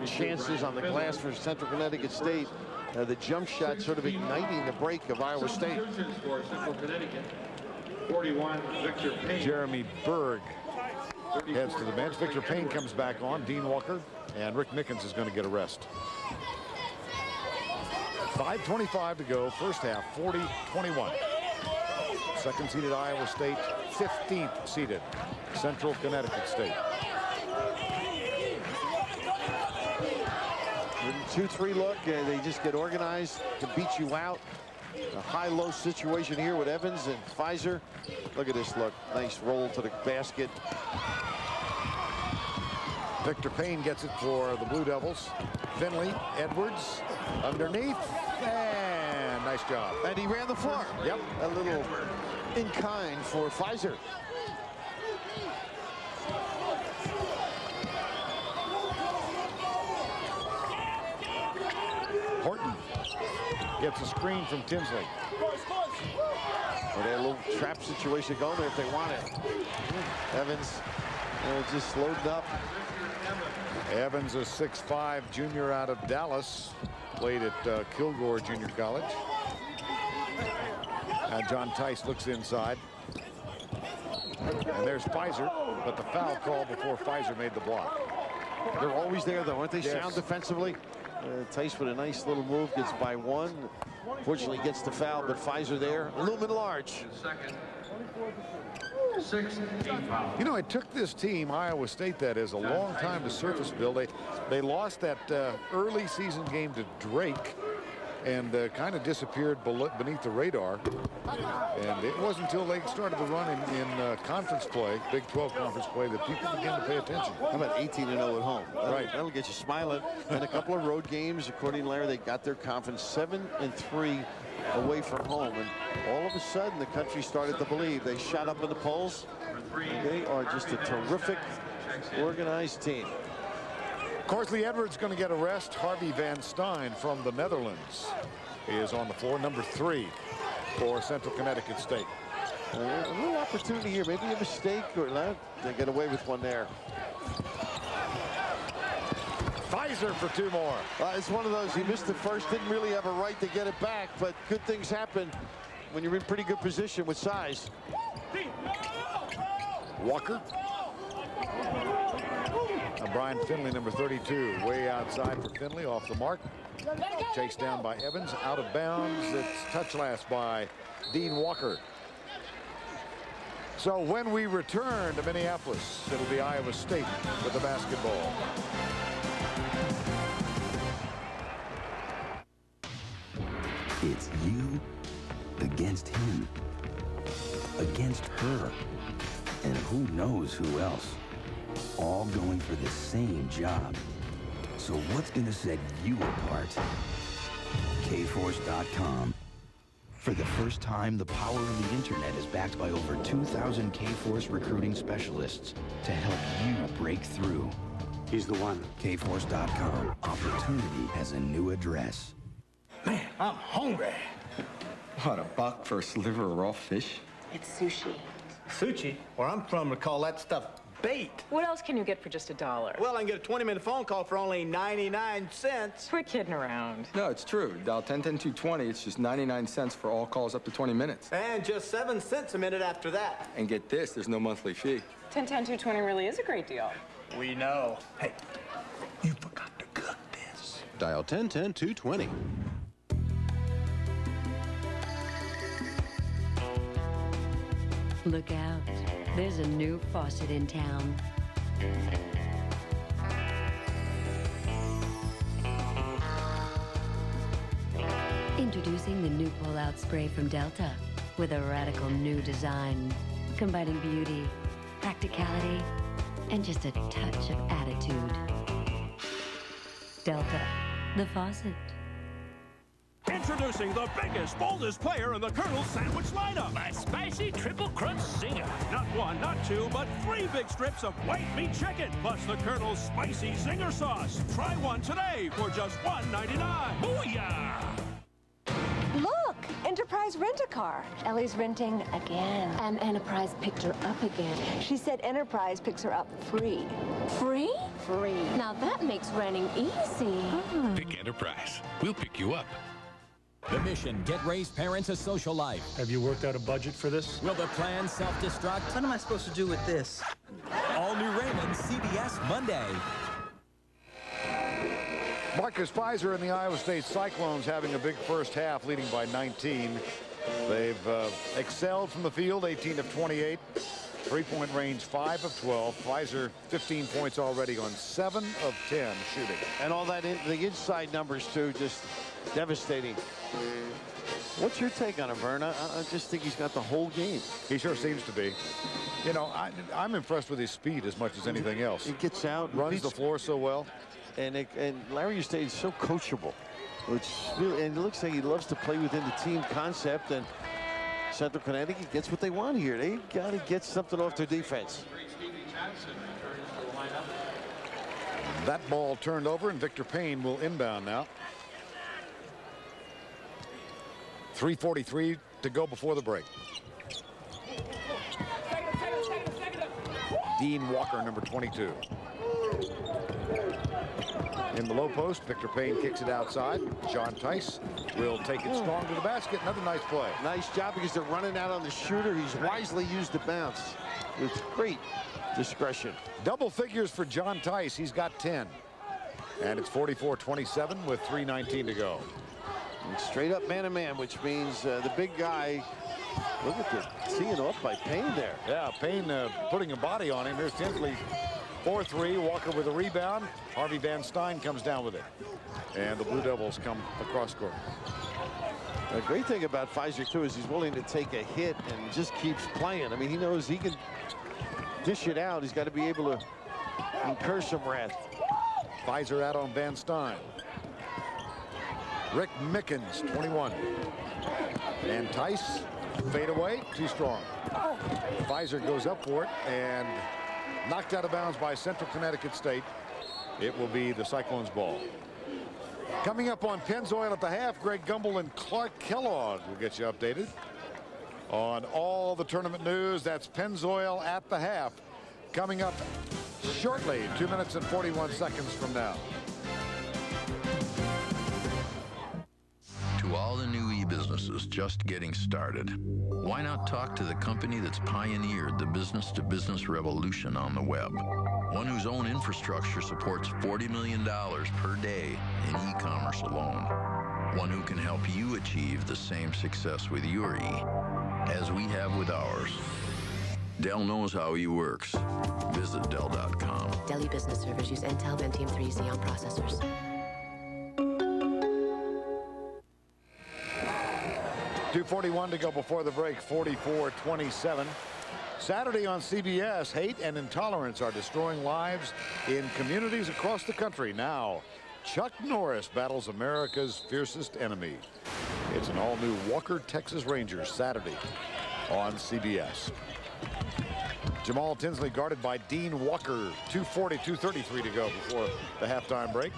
chances on the glass for Central Connecticut State. The jump shot sort of igniting the break of Iowa State. For Central Connecticut, 41, Victor Payne. Jeremy Berg heads to the bench. Victor Payne comes back on. Dean Walker and Rick Mickens is going to get a rest. 5:25 to go. First half, 40-21. Second seeded Iowa State, 15th seeded Central Connecticut State. 2-3 look, they just get organized to beat you out. A high-low situation here with Evans and Fizer. Look at this look. Nice roll to the basket. Victor Payne gets it for the Blue Devils. Finley, Edwards, underneath, and nice job. And he ran the floor. Yep. A little in kind for Fizer. Horton gets a screen from Tinsley. Well, they had a little trap situation going there if they want it. Evans just loaded up. Evans, a 6'5" junior out of Dallas, played at Kilgore Junior College. John Tice looks inside. And there's Fizer, but the foul call before Fizer made the block. They're always there, though, aren't they? Yes. Sound defensively. Tice with a nice little move, gets by 1. Fortunately, gets the foul, but Fizer there. Lumen large. You know, it took this team, Iowa State, that is, a long time to surface build. They lost that early season game to Drake and kind of disappeared beneath the radar. And it wasn't until they started to run in conference play, Big 12 conference play, that people began to pay attention. How about 18-0 at home? That'll get you smiling. And a couple of road games, according to Larry, they got their conference 7-3 away from home. And all of a sudden, the country started to believe. They shot up in the polls. They are just a terrific, organized team. Corsley Edwards going to get a rest. Harvey Van Stein from the Netherlands is on the floor, number 3 for Central Connecticut State. A little opportunity here, maybe a mistake, or not. They get away with one there. Fizer for 2 more. It's one of those, he missed the first, didn't really have a right to get it back, but good things happen when you're in pretty good position with size. Walker. Brian Finley, number 32, way outside for Finley, off the mark. Chased down by Evans, out of bounds. It's touch last by Dean Walker. So when we return to Minneapolis, it'll be Iowa State with the basketball. It's you against him, against her, and who knows who else. All going for the same job. So what's going to set you apart? Kforce.com. For the first time, the power of the internet is backed by over 2,000 Kforce recruiting specialists to help you break through. He's the one. Kforce.com. Opportunity has a new address. Man, I'm hungry. What, $1 for a sliver of raw fish? It's sushi. Sushi? Where I'm from, we call that stuff bait. What else can you get for just $1? Well, I can get a 20-minute phone call for only 99 cents. We're kidding around. No, it's true. Dial 10-10-220. It's just 99 cents for all calls up to 20 minutes. And just 7 cents a minute after that. And get this, there's no monthly fee. 10-10-220 really is a great deal. We know. Hey, you forgot to cook this. Dial 10-10-220. Look out. There's a new faucet in town. Introducing the new pull-out spray from Delta with a radical new design, combining beauty, practicality, and just a touch of attitude. Delta, the faucet. Introducing the biggest, boldest player in the Colonel's sandwich lineup. My spicy triple crunch zinger. Not one, not two, but 3 big strips of white meat chicken, plus the Colonel's spicy zinger sauce. Try one today for just $1.99. Booyah! Look, Enterprise Rent-A-Car. Ellie's renting again. And Enterprise picked her up again. She said Enterprise picks her up free. Free? Free. Now that makes renting easy. Pick Enterprise. We'll pick you up. The mission, get raised parents a social life. Have you worked out a budget for this? Will the plan self-destruct? What am I supposed to do with this? All new Raymond, CBS Monday. Marcus Fizer and the Iowa State Cyclones having a big first half, leading by 19. They've excelled from the field, 18 of 28. Three-point range, 5 of 12. Fizer, 15 points already on 7 of 10 shooting. And all that, the inside numbers, too, just devastating. What's your take on him, Verne? I just think he's got the whole game. He sure seems to be. You know, I'm impressed with his speed as much as anything else. He gets out. Runs the floor so well. And Larry Eustachy is so coachable. And it looks like he loves to play within the team concept. And Central Connecticut gets what they want here. They got to get something off their defense. That ball turned over, and Victor Payne will inbound now. 3:43 to go before the break. Dean Walker, number 22. In the low post, Victor Payne kicks it outside. John Tice will take it strong to the basket. Another nice play. Nice job because they're running out on the shooter. He's wisely used the bounce with great discretion. Double figures for John Tice. He's got 10. And it's 44-27 with 3:19 to go. And straight up man-to-man, which means the big guy, look at the teeing off by Payne there. Yeah, Payne putting a body on him. Here's Tinsley. 4-3, Walker with a rebound. Harvey Van Stein comes down with it. And the Blue Devils come across court. The great thing about Fizer, too, is he's willing to take a hit and just keeps playing. I mean, he knows he can dish it out. He's got to be able to incur some wrath. Fizer out on Van Stein. Rick Mickens, 21. And Tice, fade away, too strong. Fizer goes up for it and knocked out of bounds by Central Connecticut State. It will be the Cyclones ball. Coming up on Pennzoil at the half, Greg Gumbel and Clark Kellogg will get you updated on all the tournament news. That's Pennzoil at the half. Coming up shortly, 2 minutes and 41 seconds from now. To all the new e-businesses just getting started, why not talk to the company that's pioneered the business-to-business revolution on the web? One whose own infrastructure supports $40 million per day in e-commerce alone. One who can help you achieve the same success with your e as we have with ours. Dell knows how e works. Visit Dell.com. Dell e-business servers use Intel Pentium 3 Xeon processors. .241 to go before the break, 44-27. Saturday on CBS, hate and intolerance are destroying lives in communities across the country. Now, Chuck Norris battles America's fiercest enemy. It's an all-new Walker Texas Rangers Saturday on CBS. Jamaal Tinsley guarded by Dean Walker. 2:33 to go before the halftime break.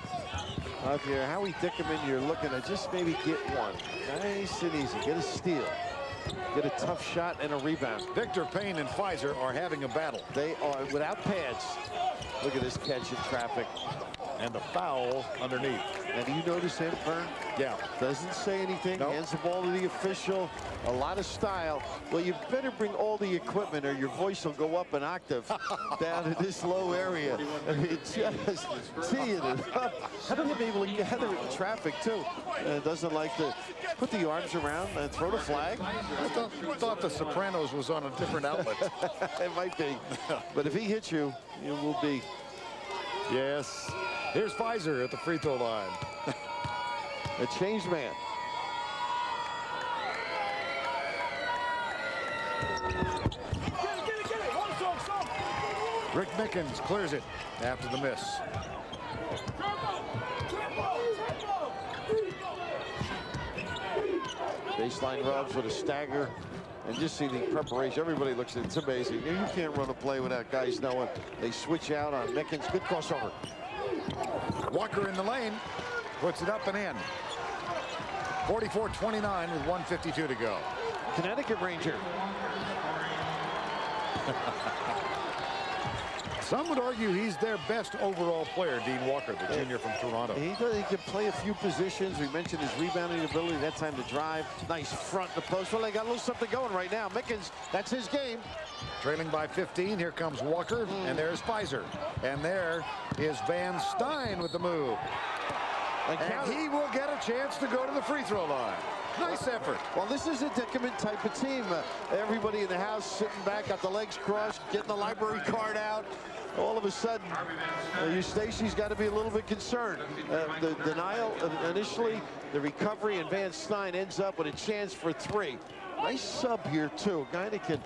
If you're Howie Dickenman, you're looking to just maybe get one. Nice and easy. Get a steal. Get a tough shot and a rebound. Victor Payne and Fizer are having a battle. They are without pads. Look at this catch in traffic. And the foul underneath. And do you notice him, Verne? Yeah. Doesn't say anything. Nope. Hands the ball to the official. A lot of style. Well, you better bring all the equipment or your voice will go up an octave down in this low area. I mean, just teeing it up. How do you be able to gather it in traffic, too? Doesn't like to put the arms around and throw the flag. I thought the Sopranos was on a different outlet. It might be. But if he hits you, you will be. Yes. Here's Fizer at the free throw line. A changed man. Rick Mickens clears it after the miss. Baseline rubs with a stagger. And just see the preparation. Everybody looks at it. It's amazing. You can't run a play without guys knowing. They switch out on Mickens. Good crossover. Walker in the lane. Puts it up and in. 44-29 with 1:52 to go. Connecticut Ranger. Some would argue he's their best overall player, Dean Walker, the junior from Toronto. He can play a few positions. We mentioned his rebounding ability, that time to drive. Nice front to post. Well, they got a little something going right now. Mickens, that's his game. Trailing by 15, here comes Walker, and there's Fizer. And there is Van Stein with the move. And he will get a chance to go to the free throw line. Nice effort. Well, this is a Dickenman type of team. Everybody in the house sitting back, got the legs crossed, getting the library card out. All of a sudden, Eustachy's got to be a little bit concerned. The denial initially, the recovery, and Van Stein ends up with a chance for three. Nice sub here, too. A guy that can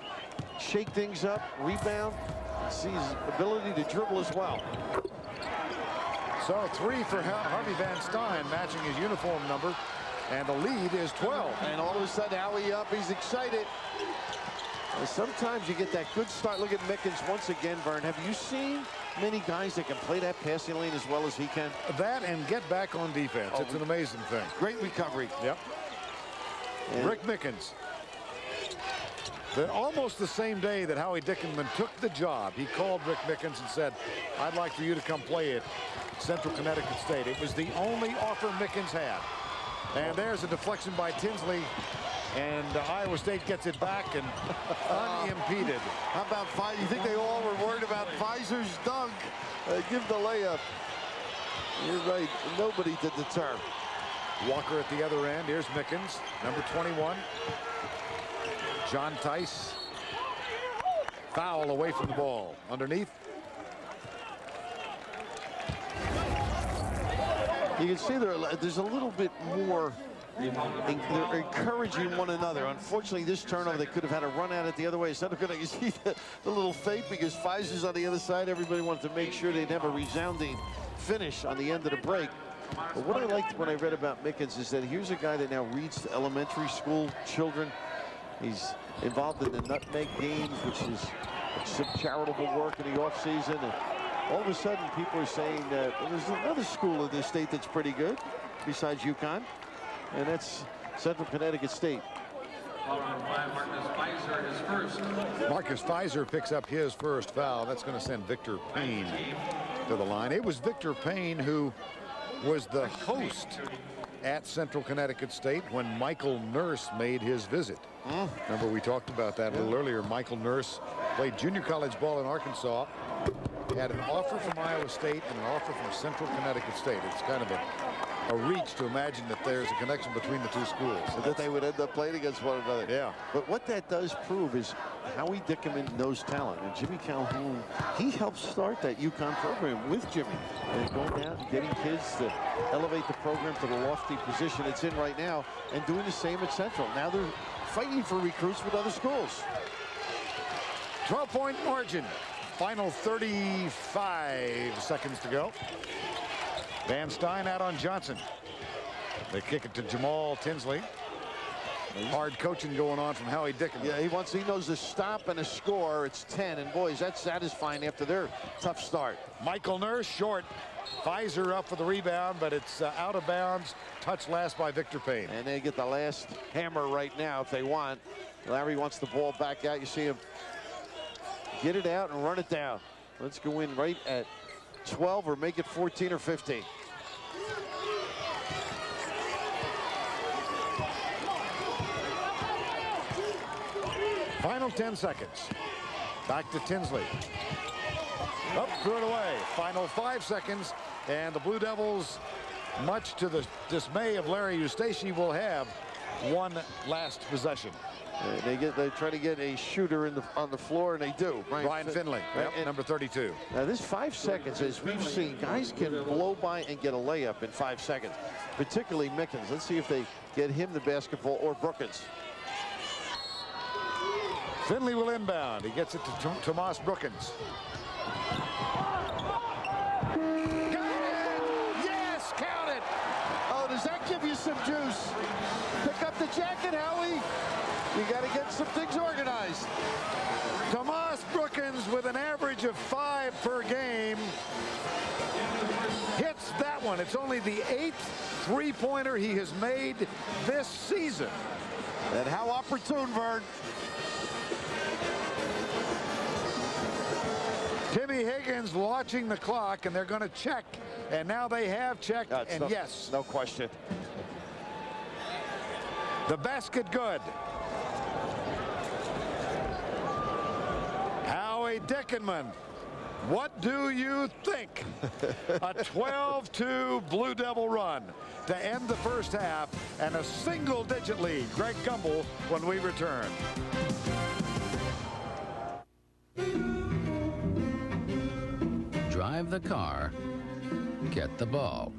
shake things up, rebound, and see his ability to dribble as well. So 3 for Harvey Van Stein, matching his uniform number. And the lead is 12. And all of a sudden, Howie up. He's excited. And sometimes you get that good start. Look at Mickens once again, Verne. Have you seen many guys that can play that passing lane as well as he can? That and get back on defense. It's an amazing thing. Great recovery. Yep. And Rick Mickens. Almost the same day that Howie Dickenman took the job, he called Rick Mickens and said, I'd like for you to come play at Central Connecticut State. It was the only offer Mickens had. And there's a deflection by Tinsley. And Iowa State gets it back and unimpeded. How about Fizer? You think they all were worried about Fizer's dunk? Give the layup. You're right. Nobody to deter. Walker at the other end. Here's Mickens, number 21. John Tice. Foul away from the ball. Underneath. You can see there's a little bit more. They're encouraging one another. Unfortunately, this turnover, they could have had a run at it the other way. Instead of going to see the little fake because Fizer's on the other side. Everybody wanted to make sure they'd have a resounding finish on the end of the break. But what I liked when I read about Mickens is that here's a guy that now reads to elementary school children. He's involved in the Nutmeg Games, which is some charitable work in the offseason. And all of a sudden, people are saying that there's another school in this state that's pretty good besides UConn. And that's Central Connecticut State. Marcus Fizer picks up his first foul. That's going to send Victor Payne to the line. It was Victor Payne who was the host at Central Connecticut State when Michael Nurse made his visit. Remember, we talked about that a little earlier. Michael Nurse played junior college ball in Arkansas, had an offer from Iowa State and an offer from Central Connecticut State. It's kind of a reach to imagine that there's a connection between the two schools. So that they would end up playing against one another. Yeah. But what that does prove is Howie Dickenman knows talent. And Jimmy Calhoun, he helped start that UConn program with Jimmy. And going down and getting kids to elevate the program to the lofty position it's in right now and doing the same at Central. Now they're fighting for recruits with other schools. 12-point margin. Final 35 seconds to go. Van Stein out on Johnson. They kick it to Jamaal Tinsley. Hard coaching going on from Howie Dickenman. Yeah, he knows a stop and a score. It's 10, and boys, that's satisfying after their tough start. Michael Nurse short. Fizer up for the rebound, but it's out of bounds. Touch last by Victor Payne. And they get the last hammer right now if they want. Larry wants the ball back out. You see him get it out and run it down. Let's go in right at 12 or make it 14 or 15. Final 10 seconds. Back to Tinsley. Up, threw it away. Final 5 seconds, and the Blue Devils, much to the dismay of Larry Eustachy, will have one last possession. They try to get a shooter on the floor, and they do. Brian Finley, number 32. Now this 5 seconds, as we've seen, guys can blow by and get a layup in 5 seconds, particularly Mickens. Let's see if they get him the basketball or Brookins. Finley will inbound. He gets it to Tomas Brookins. Yes, count it. Oh, does that give you some juice? Pick up the jacket, Howie. You got to get some things organized. Tomas Brookins with an average of 5 per game hits that one. It's only the 8th three-pointer he has made this season. And how opportune, Verne. Timmy Higgins watching the clock, and they're going to check. And now they have checked, and yes. No question. The basket good. Howie Dickenman, what do you think? A 12-2 Blue Devil run to end the first half, and a single-digit lead. Greg Gumbel when we return. Drive the car, get the ball.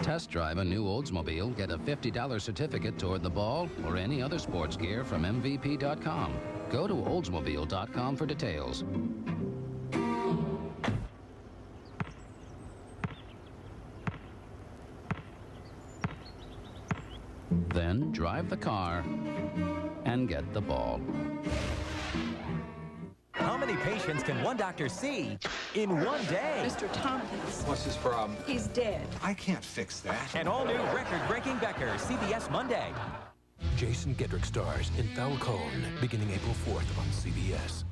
Test drive a new Oldsmobile, get a $50 certificate toward the ball or any other sports gear from MVP.com. Go to Oldsmobile.com for details. Then drive the car and get the ball. How many patients can one doctor see in one day? Mr. Tompkins. What's his problem? He's dead. I can't fix that. An all-new record-breaking Becker, CBS Monday. Jason Gedrick stars in Falcone, beginning April 4th on CBS.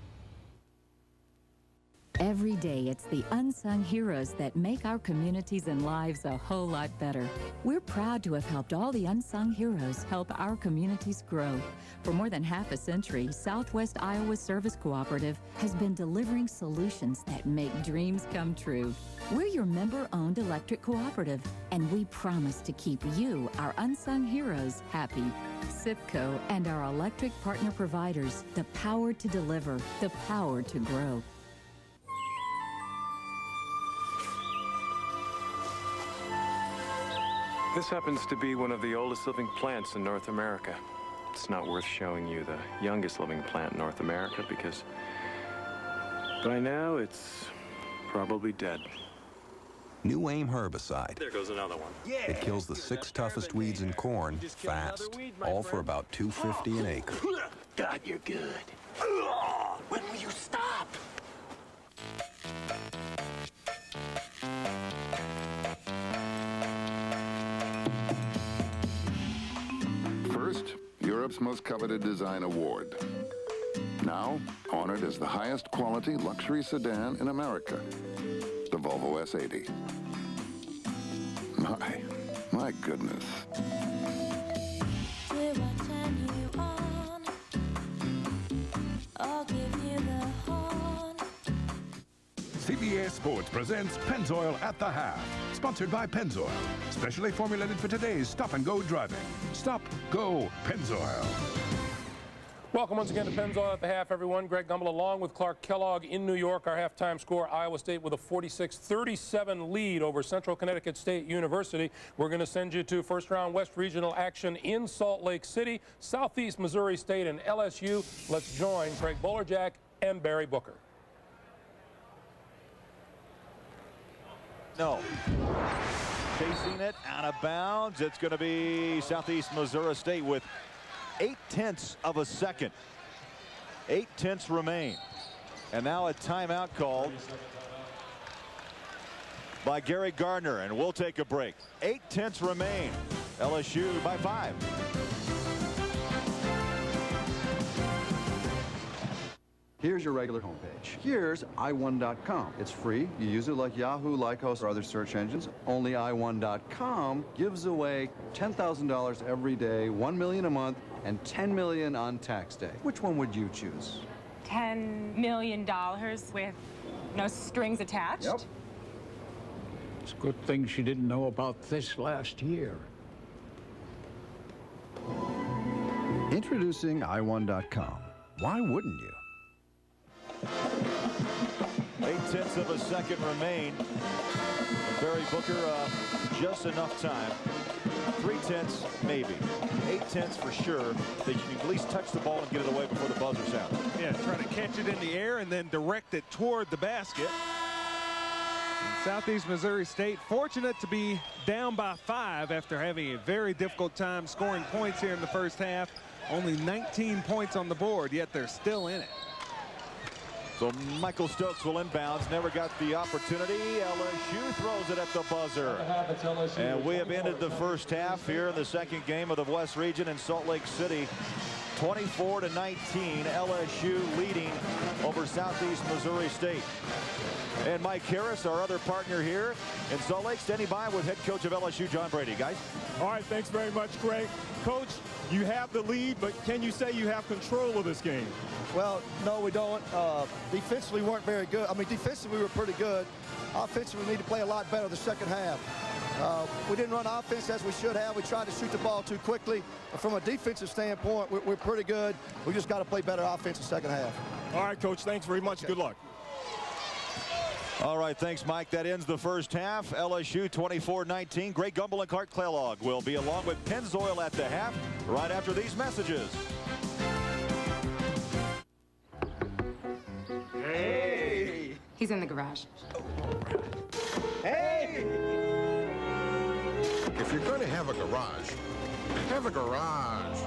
Every day, it's the unsung heroes that make our communities and lives a whole lot better. We're proud to have helped all the unsung heroes help our communities grow. For more than half a century, Southwest Iowa Service Cooperative has been delivering solutions that make dreams come true. We're your member-owned electric cooperative, and we promise to keep you, our unsung heroes, happy. SIPCO and our electric partner providers, the power to deliver, the power to grow. This happens to be one of the oldest living plants in North America. It's not worth showing you the youngest living plant in North America because by now it's probably dead. New AIM herbicide. There goes another one. It kills the 6 toughest weeds in corn fast, all for about $2.50 an acre. God, you're good. When will you stop? First, Europe's most coveted design award. Now, honored as the highest quality luxury sedan in America, the Volvo S80. My goodness. We're watching you on. I'll give you the horn. CBS Sports presents Pennzoil at the Half. Sponsored by Pennzoil. Specially formulated for today's stop-and-go driving. Stop, go, Pennzoil. Welcome once again to Pennzoil at the Half, everyone. Greg Gumbel along with Clark Kellogg in New York. Our halftime score, Iowa State with a 46-37 lead over Central Connecticut State University. We're going to send you to first-round West Regional action in Salt Lake City, Southeast Missouri State, and LSU. Let's join Craig Bolerjack and Barry Booker. No. Chasing it out of bounds. It's going to be Southeast Missouri State with 8/10 of a second. 8/10 remain. And now a timeout called by Gary Gardner, and we'll take a break. 8/10 remain. LSU by 5. Here's your regular homepage. Here's i1.com. It's free. You use it like Yahoo, Lycos, or other search engines. Only i1.com gives away $10,000 every day, $1 million a month, and $10 million on tax day. Which one would you choose? $10 million with no strings attached? Yep. It's a good thing she didn't know about this last year. Introducing i1.com. Why wouldn't you? 8/10 of a second remain. Barry Booker, just enough time. 3/10 maybe. 8/10 for sure. That you can at least touch the ball and get it away before the buzzer sounds. Yeah, trying to catch it in the air and then direct it toward the basket. And Southeast Missouri State fortunate to be down by 5 after having a very difficult time scoring points here in the first half. Only 19 points on the board, yet they're still in it. So Michael Stokes will inbounds. Never got the opportunity. LSU throws it at the buzzer. And we have ended the first half here in the second game of the West Region in Salt Lake City. 24-19. LSU leading over Southeast Missouri State. And Mike Harris, our other partner here in Salt Lake, standing by with head coach of LSU, John Brady. Guys. All right, thanks very much, Greg. Coach, you have the lead, but can you say you have control of this game? Well, no, we don't. Defensively, we weren't very good. I mean, defensively, we were pretty good. Offensively, we need to play a lot better the second half. We didn't run offense as we should have. We tried to shoot the ball too quickly. But from a defensive standpoint, we're pretty good. We just got to play better offense the second half. All right, Coach, thanks very much. Okay. Good luck. All right, thanks, Mike. That ends the first half. LSU 24-19. Greg Gumbel and Clark Kellogg will be along with Pennzoil at the half right after these messages. Hey! He's in the garage. Hey! If you're going to have a garage, have a garage.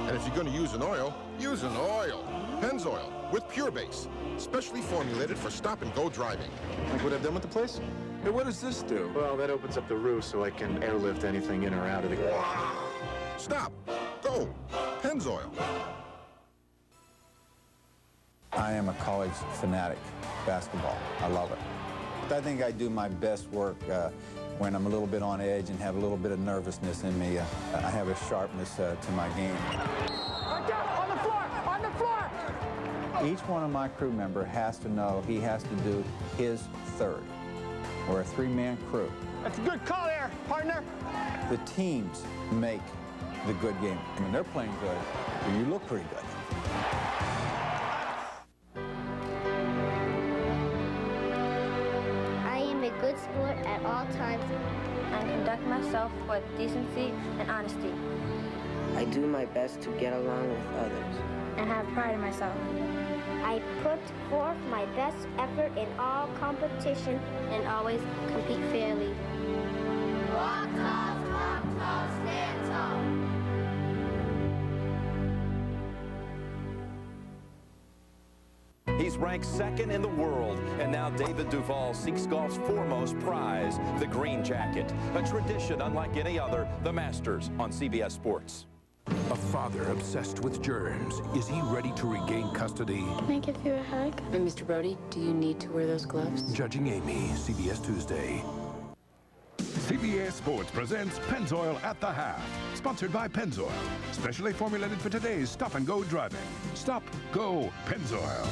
And if you're going to use an oil, use an oil. Pennzoil with Pure Base, specially formulated for stop-and-go driving. Like what I've done with the place? Hey, what does this do? Well, that opens up the roof so I can airlift anything in or out of the garage. Stop. Go. Pennzoil. I am a college fanatic, basketball. I love it. I think I do my best work when I'm a little bit on edge and have a little bit of nervousness in me. I have a sharpness to my game. On the floor! On the floor! Each one of my crew member has to know he has to do his third. We're a three-man crew. That's a good call there, partner. The teams make the good game. When they're playing good, you look pretty good. I am a good sport at all times and conduct myself with decency and honesty. I do my best to get along with others. And have pride in myself. I put forth my best effort in all competition and always compete fairly. Walk tall, stand tall. He's ranked second in the world, and now David Duval seeks golf's foremost prize, the green jacket. A tradition unlike any other, the Masters on CBS Sports. A father obsessed with germs. Is he ready to regain custody? Can I give you a hug? Mr. Brody, do you need to wear those gloves? Judging Amy, CBS Tuesday. CBS Sports presents Pennzoil at the Half. Sponsored by Pennzoil. Specially formulated for today's stop-and-go driving. Stop, go, Pennzoil.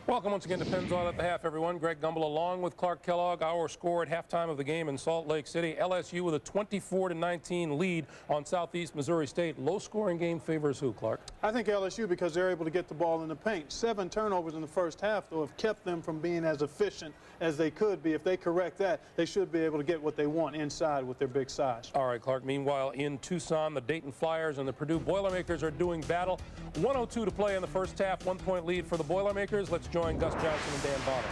Welcome once again to Pennzoil at the Half, everyone. Greg Gumbel along with Clark Kellogg. Our score at halftime of the game in Salt Lake City. LSU with a 24-19 lead on Southeast Missouri State. Low-scoring game favors who, Clark? I think LSU because they're able to get the ball in the paint. 7 turnovers in the first half, though, have kept them from being as efficient as they could be. If they correct that, they should be able to get what they want inside with their big size. All right, Clark. Meanwhile, in Tucson, the Dayton Flyers and the Purdue Boilermakers are doing battle. 1:02 to play in the first half. 1-point lead for the Boilermakers. Let's join Gus Johnson and Dan Bonner.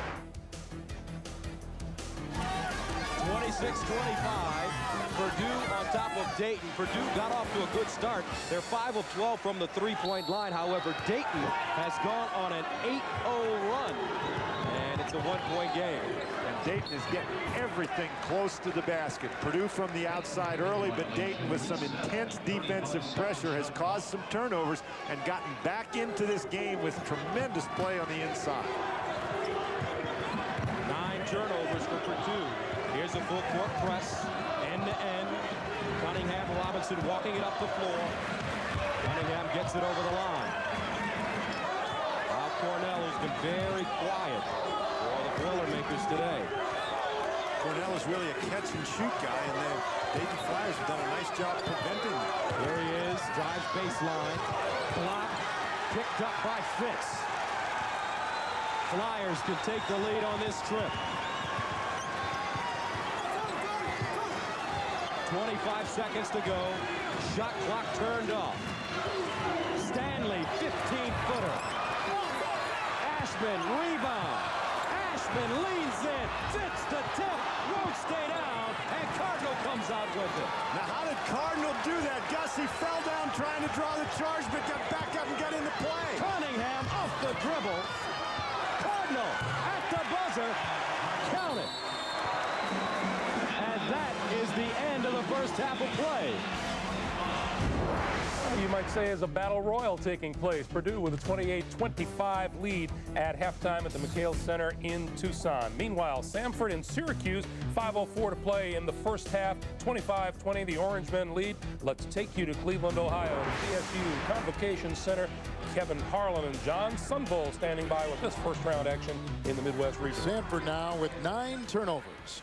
26-25. Purdue on top of Dayton. Purdue got off to a good start. They're 5 of 12 from the three-point line. However, Dayton has gone on an 8-0 run. And it's a one-point game. And Dayton is getting everything close to the basket. Purdue from the outside early, but Dayton with some intense defensive pressure has caused some turnovers and gotten back into this game with tremendous play on the inside. 9 turnovers for Purdue. Here's a full court press, end to end. Cunningham, Robinson walking it up the floor. Cunningham gets it over the line. Bob Cornell has been very quiet for the Boilermakers today. Cornell is really a catch-and-shoot guy, and the Dayton Flyers have done a nice job preventing. There he is, drives baseline. Block, picked up by Fitz. Flyers can take the lead on this trip. 25 seconds to go. Shot clock turned off. Stanley, 15-footer. Ashman, rebound. Ashman leans in. Fitz the tip. Won't stay down. And Cardinal comes out with it. Now, how did Cardinal do that? Gus, he fell down trying to draw the charge, but got back up and got into play. Cunningham off the dribble. Cardinal at the buzzer. Count it. And that is the end of the first half of play. You might say is a battle royal taking place. Purdue with a 28-25 lead at halftime at the McHale Center in Tucson. Meanwhile, Samford and Syracuse, 5:04 to play in the first half, 25-20, the Orangemen lead. Let's take you to Cleveland, Ohio, to CSU Convocation Center. Kevin Harlan and John Sunbull standing by with this first-round action in the Midwest region. Samford now with 9 turnovers.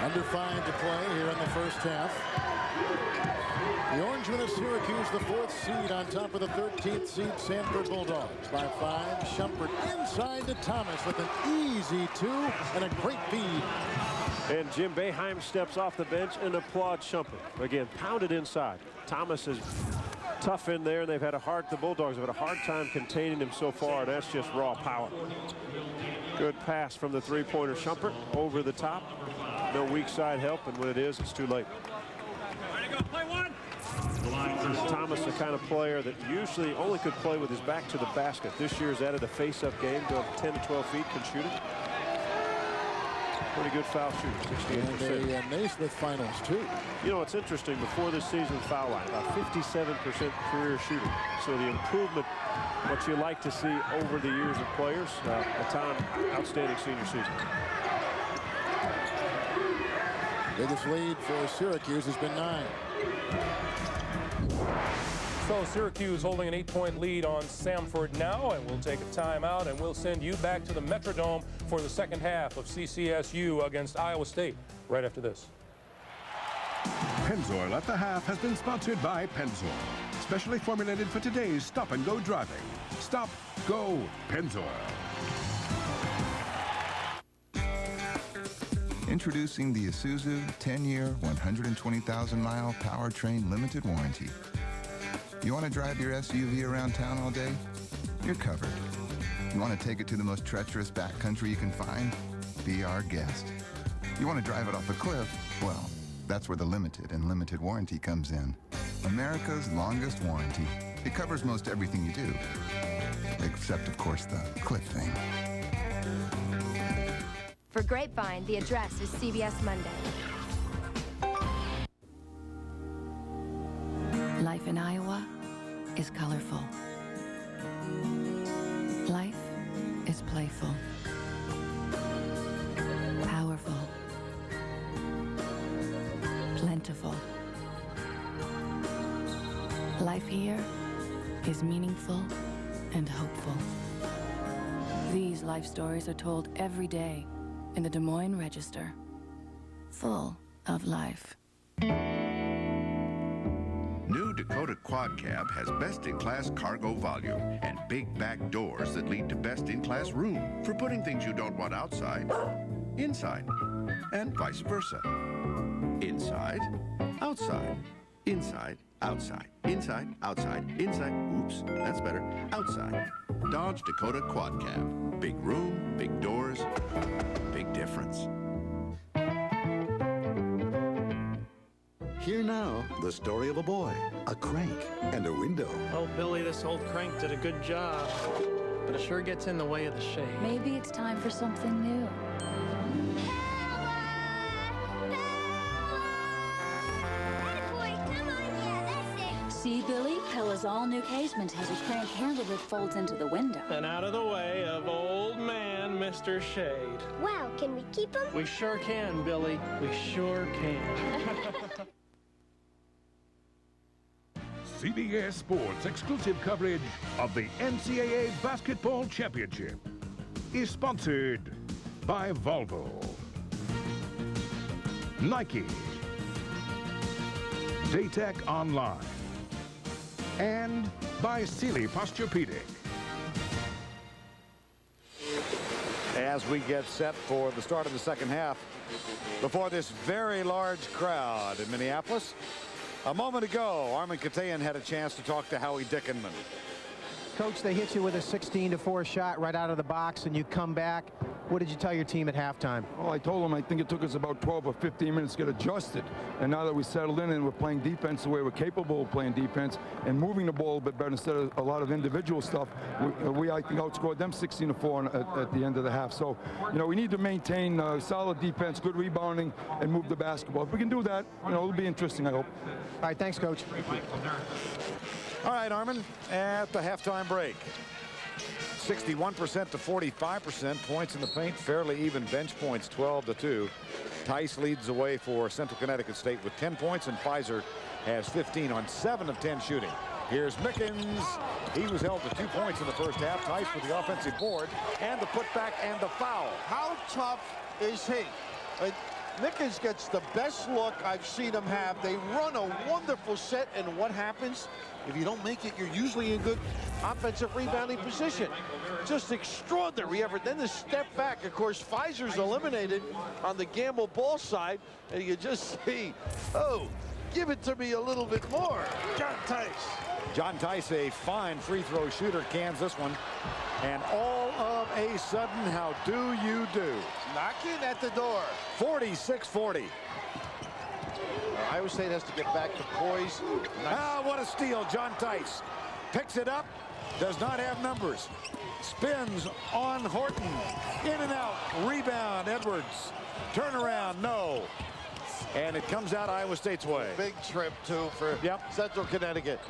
Under 5 to play here in the first half. The Orangemen of Syracuse, the 4th seed on top of the 13th seed Samford Bulldogs by 5. Shumpert inside to Tomas with an easy 2 and a great feed. And Jim Boeheim steps off the bench and applauds Shumpert. Again, pounded inside. Tomas is tough in there, and the Bulldogs have had a hard time containing him so far. That's just raw power. Good pass from the three-pointer. Shumpert over the top. No weak side help, and when it is, it's too late. Tomas, the kind of player that usually only could play with his back to the basket. This year's added a face-up game, to 10 to 12 feet, can shoot it. Pretty good foul shooter, 68%. And a Naismith finals, too. You know, it's interesting, before this season's foul line, about 57% career shooting. So the improvement, what you like to see over the years of players, outstanding senior season. Biggest lead for Syracuse has been 9. So Syracuse holding an 8-point lead on Samford now, and we'll take a timeout, and we'll send you back to the Metrodome for the second half of CCSU against Iowa State right after this. Pennzoil at the half has been sponsored by Pennzoil, specially formulated for today's stop-and-go driving. Stop, go, Pennzoil. Introducing the Isuzu 10-year, 120,000-mile powertrain limited warranty. You want to drive your SUV around town all day? You're covered. You want to take it to the most treacherous backcountry you can find? Be our guest. You want to drive it off a cliff? Well, that's where the limited and limited warranty comes in. America's longest warranty. It covers most everything you do. Except, of course, the cliff thing. For Grapevine, the address is CBS Monday. Life in Iowa is colorful. Life is playful. Powerful. Plentiful. Life here is meaningful and hopeful. These life stories are told every day in the Des Moines Register, full of life. New Dakota Quad Cab has best-in-class cargo volume and big back doors that lead to best-in-class room for putting things you don't want outside, inside, and vice versa. Inside, outside, inside, outside, inside, outside, inside, oops, that's better, outside. Dodge Dakota Quad Cab. Big room, big doors, big difference. Here now, the story of a boy, a crank, and a window. Oh, Billy, this old crank did a good job. But it sure gets in the way of the shade. Maybe it's time for something new. See, Billy? Pella's all-new casement has a crank handle that folds into the window. And out of the way of old man Mr. Shade. Wow, can we keep him? We sure can, Billy. We sure can. CBS Sports exclusive coverage of the NCAA Basketball Championship is sponsored by Volvo, Nike, Daytech Online, and by Sealy Posturepedic. As we get set for the start of the second half, before this very large crowd in Minneapolis, a moment ago, Armin Katayan had a chance to talk to Howie Dickenman. Coach, they hit you with a 16-4 shot right out of the box, and you come back. What did you tell your team at halftime? Well, I told them I think it took us about 12 or 15 minutes to get adjusted. And now that we settled in and we're playing defense the way we're capable of playing defense and moving the ball a bit better instead of a lot of individual stuff, we I think, outscored them 16-4 at the end of the half. So, you know, we need to maintain solid defense, good rebounding, and move the basketball. If we can do that, you know, it'll be interesting, I hope. All right, thanks, Coach. All right, Armin, at the halftime break. 61% to 45%. Points in the paint, fairly even. Bench points, 12-2. Tice leads the way for Central Connecticut State with 10 points, and Fizer has 15 on 7 of 10 shooting. Here's Mickens. He was held to 2 points in the first half. Tice with the offensive board and the putback and the foul. How tough is he? Mickens gets the best look I've seen him have. They run a wonderful set, and what happens? If you don't make it, you're usually in good offensive rebounding position. Just extraordinary effort. Then the step back. Of course, Fizer's eliminated on the gamble ball side, and you just see, oh, give it to me a little bit more. John Tice. John Tice, a fine free throw shooter, cans this one. And all of a sudden, how do you do? Knocking at the door. 46-40. Iowa State has to get back to poise. Nice. Ah, what a steal. John Tice picks it up, does not have numbers. Spins on Horton. In and out. Rebound, Edwards. Turnaround, no. And it comes out Iowa State's way. Big trip, too, for Central Connecticut.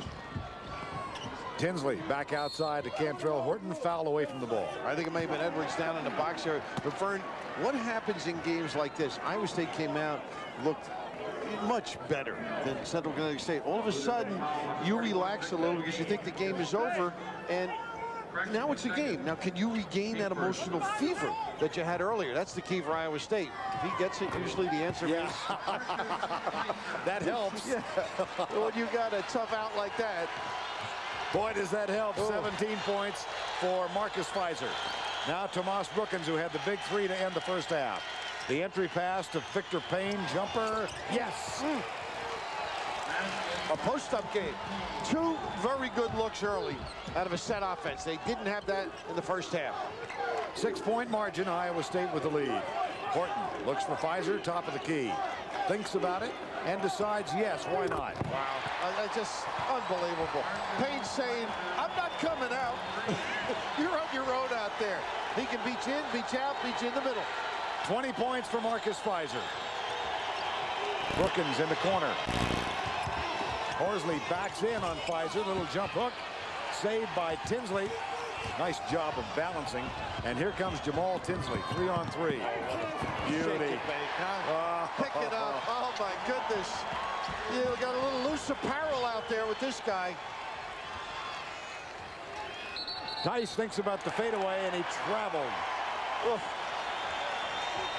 Tinsley back outside to Kantrail. Horton foul away from the ball. I think it may have been Edwards down in the box here. But Verne, what happens in games like this? Iowa State came out, looked much better than Central Connecticut State. All of a sudden, you relax a little because you think the game is over, and now it's a game. Now, can you regain that emotional fever that you had earlier? That's the key for Iowa State. If he gets it, usually the answer is... That helps. Yeah. When you got a tough out like that. Boy, does that help. 17 points for Marcus Fizer. Now Tomas Brookins, who had the big three to end the first half. The entry pass to Victor Payne. Jumper. Yes. A post-up game. 2 very good looks early out of a set offense. They didn't have that in the first half. 6-point margin. Iowa State with the lead. Horton looks for Fizer, top of the key. Thinks about it and decides, yes, why not? Wow, that's just unbelievable. Payne saying, I'm not coming out. You're on your own out there. He can beat you in, beat you out, beat you in the middle. 20 points for Marcus Fizer. Brookins in the corner. Corsley backs in on Fizer. Little jump hook. Saved by Tinsley. Nice job of balancing. And here comes Jamaal Tinsley. 3-on-3. Beauty. Pick it up. Oh, my goodness. You got a little loose apparel out there with this guy. Tice thinks about the fadeaway, and he traveled. Oof.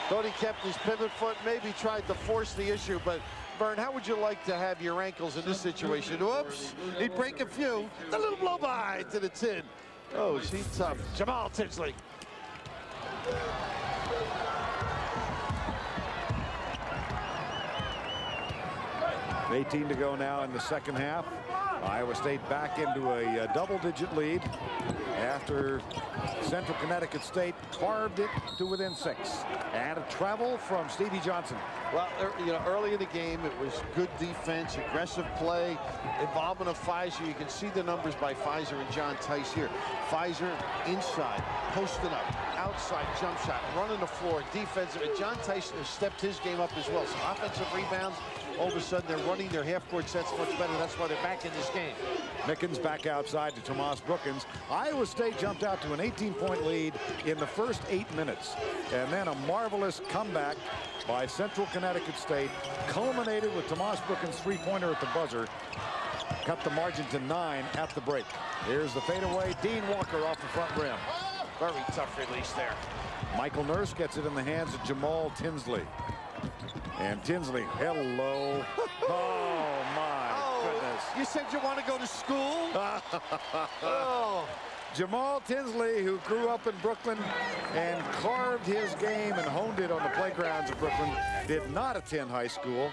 Thought he kept his pivot foot, maybe tried to force the issue, but Verne, how would you like to have your ankles in this situation? Whoops, he'd break a few. The little blow by to the tin. Oh, is he tough? Jamaal Tinsley. $18 to go now in the second half. Iowa State back into a double-digit lead after Central Connecticut State carved it to within 6. And a travel from Stevie Johnson. Well, you know, early in the game, it was good defense, aggressive play, involvement of Fizer. You can see the numbers by Fizer and John Tice here. Fizer inside, posting up, outside jump shot, running the floor, defensive. And John Tice has stepped his game up as well. So offensive rebounds, all of a sudden they're running their half-court sets much better. That's why they're back in this game. Mickens back outside to Tomas Brookins. Iowa State jumped out to an 18-point lead in the first 8 minutes. And then a marvelous comeback by Central Connecticut State, culminated with Tomas Brookins' three-pointer at the buzzer. Cut the margin to 9 at the break. Here's the fadeaway. Dean Walker off the front rim. Very tough release there. Michael Nurse gets it in the hands of Jamaal Tinsley. And Tinsley, hello. Oh, my goodness. You said you want to go to school? Oh. Jamaal Tinsley, who grew up in Brooklyn and carved his game and honed it on the playgrounds of Brooklyn, did not attend high school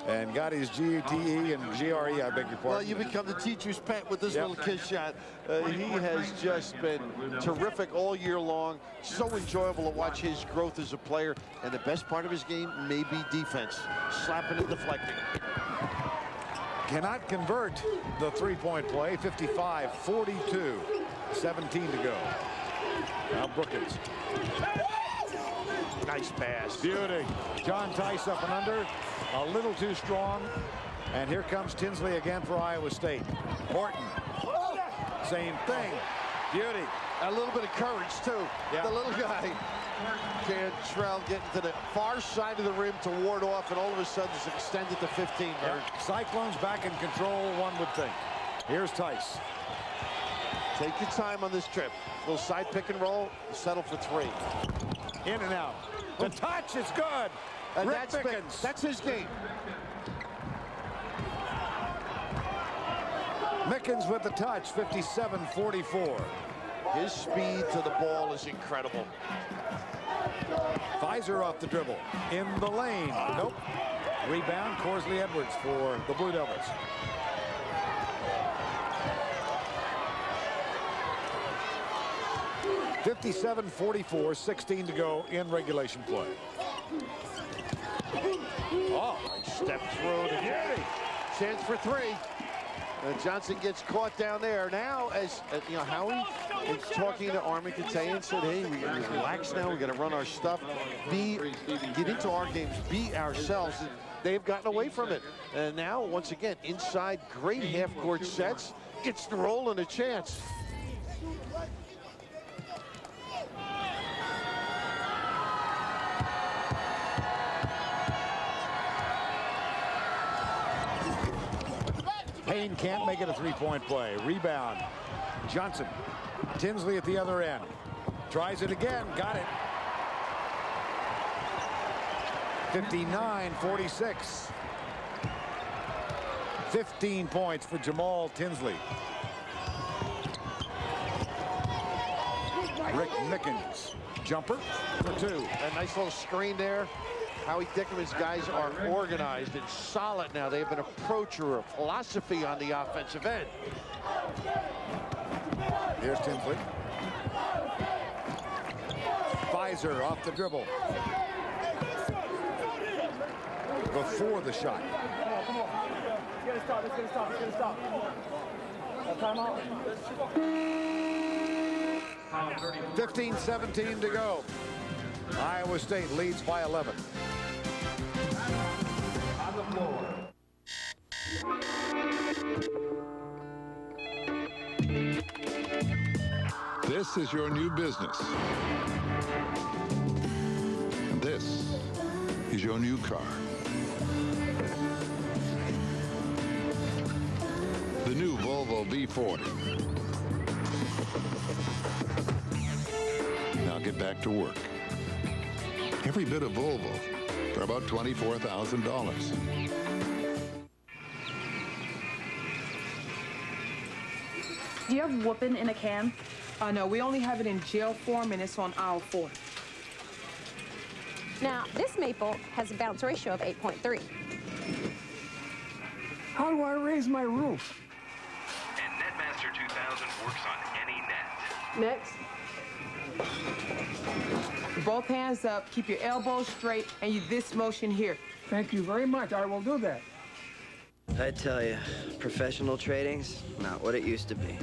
and got his GTE and GRE, I beg your pardon. Well, you become the teacher's pet with this little kid shot. He has just been terrific all year long. So enjoyable to watch his growth as a player. And the best part of his game may be defense. Slapping and deflecting. Cannot convert the three-point play. 55-42. 17 to go. Now Brookins. Nice pass. Beauty. John Tice up and under. A little too strong. And here comes Tinsley again for Iowa State. Horton. Same thing. Beauty. A little bit of courage, too. Yeah. The little guy. Kantrail getting to the far side of the rim to ward off, and all of a sudden it's extended to 15. Yeah. Cyclones back in control, one would think. Here's Tice. Take your time on this trip. Little side pick and roll. Settle for 3. In and out. The touch is good. And Rick Mickens. that's his game. Mickens with the touch. 57-44. His speed to the ball is incredible. Fizer off the dribble. In the lane. Nope. Rebound. Corsley Edwards for the Blue Devils. (57-44), 16 to go in regulation play. Oh, step through the beauty. Chance for 3. Johnson gets caught down there. Now, as you know, Howie is talking to Armington and said, hey, we got to relax now. We got to run our stuff. Get into our games. Be ourselves. They've gotten away from it. And now, once again, inside, great half-court sets. Gets the roll and a chance. Payne can't make it a three-point play. Rebound. Johnson. Tinsley at the other end. Tries it again. Got it. 59-46. 15 points for Jamaal Tinsley. Rick Mickens. Jumper for 2. A nice little screen there. Howie Dickenman's guys are organized and solid now. They have an approach or a philosophy on the offensive end. Here's Tinsley. Fizer off the dribble. Before the shot. Come on. Get it stopped. Let's get it stopped. Timeout. 15-17 to go. Iowa State leads by 11. On the floor. This is your new business. And this is your new car. The new Volvo V40. Now get back to work. Every bit of Volvo for about $24,000. Do you have whooping in a can? No, we only have it in gel form, and it's on aisle 4. Now, this maple has a bounce ratio of 8.3. How do I raise my roof? and works on any net. Next. Both hands up, keep your elbows straight, and you this motion here. Thank you very much. I will do that. I tell you, professional trading's not what it used to be.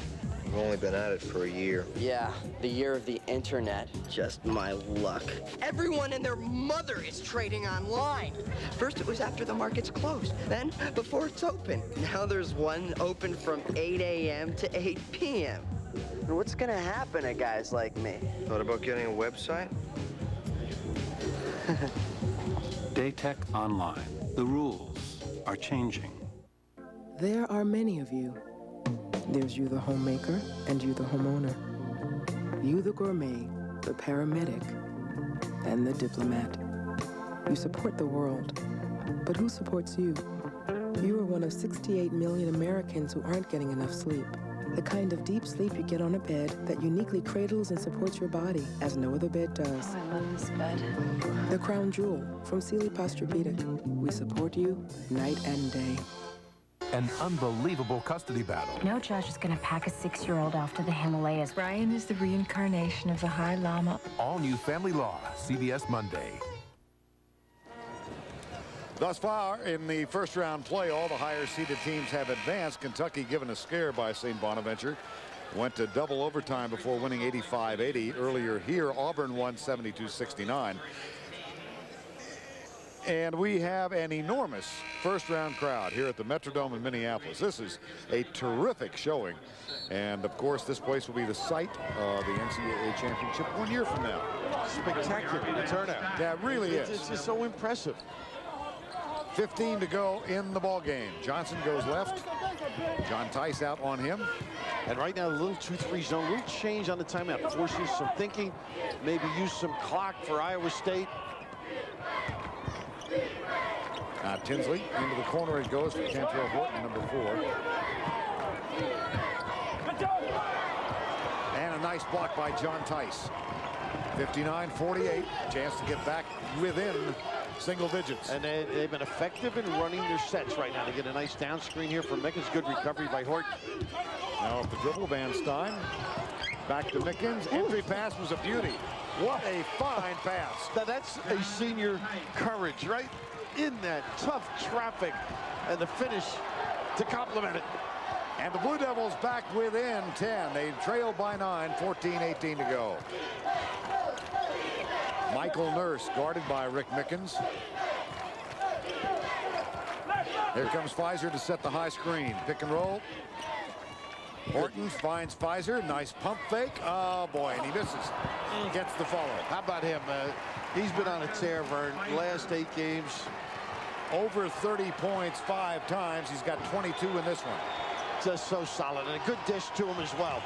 You've only been at it for a year. Yeah, the year of the internet. Just my luck. Everyone and their mother is trading online. First it was after the market's closed, then before it's open. Now there's one open from 8 a.m. to 8 p.m. What's gonna happen to guys like me? Thought about getting a website? Daytech Online. The rules are changing. There are many of you. There's you the homemaker and you the homeowner. You the gourmet, the paramedic, and the diplomat. You support the world, but who supports you? You are one of 68 million Americans who aren't getting enough sleep. The kind of deep sleep you get on a bed that uniquely cradles and supports your body as no other bed does. Oh, I love this bed. The crown jewel from Sealy Posturepedic. We support you night and day. An unbelievable custody battle. No judge is going to pack a 6-year-old off to the Himalayas. Brian is the reincarnation of the High Lama. All new Family Law, CBS Monday. Thus far in the first round play, all the higher seeded teams have advanced. Kentucky given a scare by St. Bonaventure. Went to double overtime before winning 85-80. Earlier here, Auburn won 72-69. And we have an enormous first-round crowd here at the Metrodome in Minneapolis. This is a terrific showing. And, of course, this place will be the site of the NCAA championship 1 year from now. Spectacular turnout. That really is. It's just so impressive. 15 to go in the ball game. Johnson goes left. John Tice out on him. And right now, a little 2-3 zone, a little change on the timeout. Forces some thinking. Maybe use some clock for Iowa State. Tinsley into the corner it goes for Kantrail Horton, number 4. And a nice block by John Tice. 59-48. Chance to get back within single digits. And they've been effective in running their sets right now. They get a nice down screen here from Mickens. Good recovery by Horton. Now at the dribble, Van Stein. Back to Mickens. Entry pass was a beauty. What a fine pass. Now that's a senior courage, right? In that tough traffic, and the finish to complement it. And the Blue Devils back within 10. They trail by 9, 14-18 to go. Michael Nurse guarded by Rick Mickens. Here comes Fizer to set the high screen. Pick and roll. Horton finds Fizer. Nice pump fake. Oh, boy, and he misses. Gets the follow. How about him? He's been on a tear, Verne. Last 8 games. Over 30 points 5 times. He's got 22 in this one. Just so solid. And a good dish to him as well.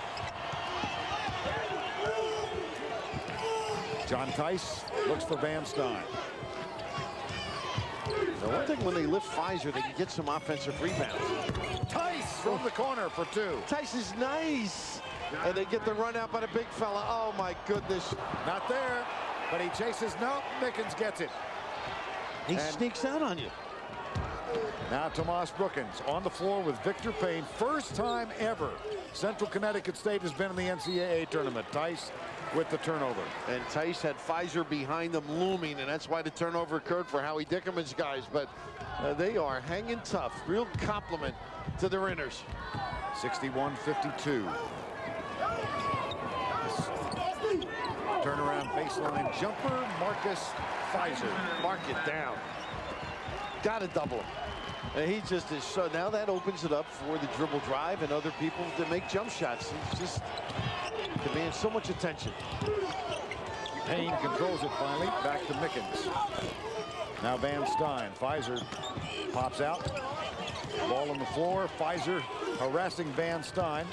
John Tice looks for Van Stein. Now, one thing, when they lift Fizer, they can get some offensive rebounds. Tice from the corner for 2. Tice is nice. And they get the run out by the big fella. Oh, my goodness. Not there, but he chases. No, Mickens gets it. He sneaks out on you. Now Tomas Brookins on the floor with Victor Payne. First time ever Central Connecticut State has been in the NCAA tournament. Tice with the turnover. And Tice had Fizer behind them looming, and that's why the turnover occurred for Howie Dickenman's guys. But they are hanging tough. Real compliment to the Rinners. 61-52. Turnaround baseline jumper. Marcus Fizer. Mark it down. Got to double him. And he just is so. Now that opens it up for the dribble drive and other people to make jump shots. He's just commands so much attention. Payne controls it finally. Back to Mickens. Now Van Stein. Fizer pops out. Ball on the floor. Fizer harassing Van Stein.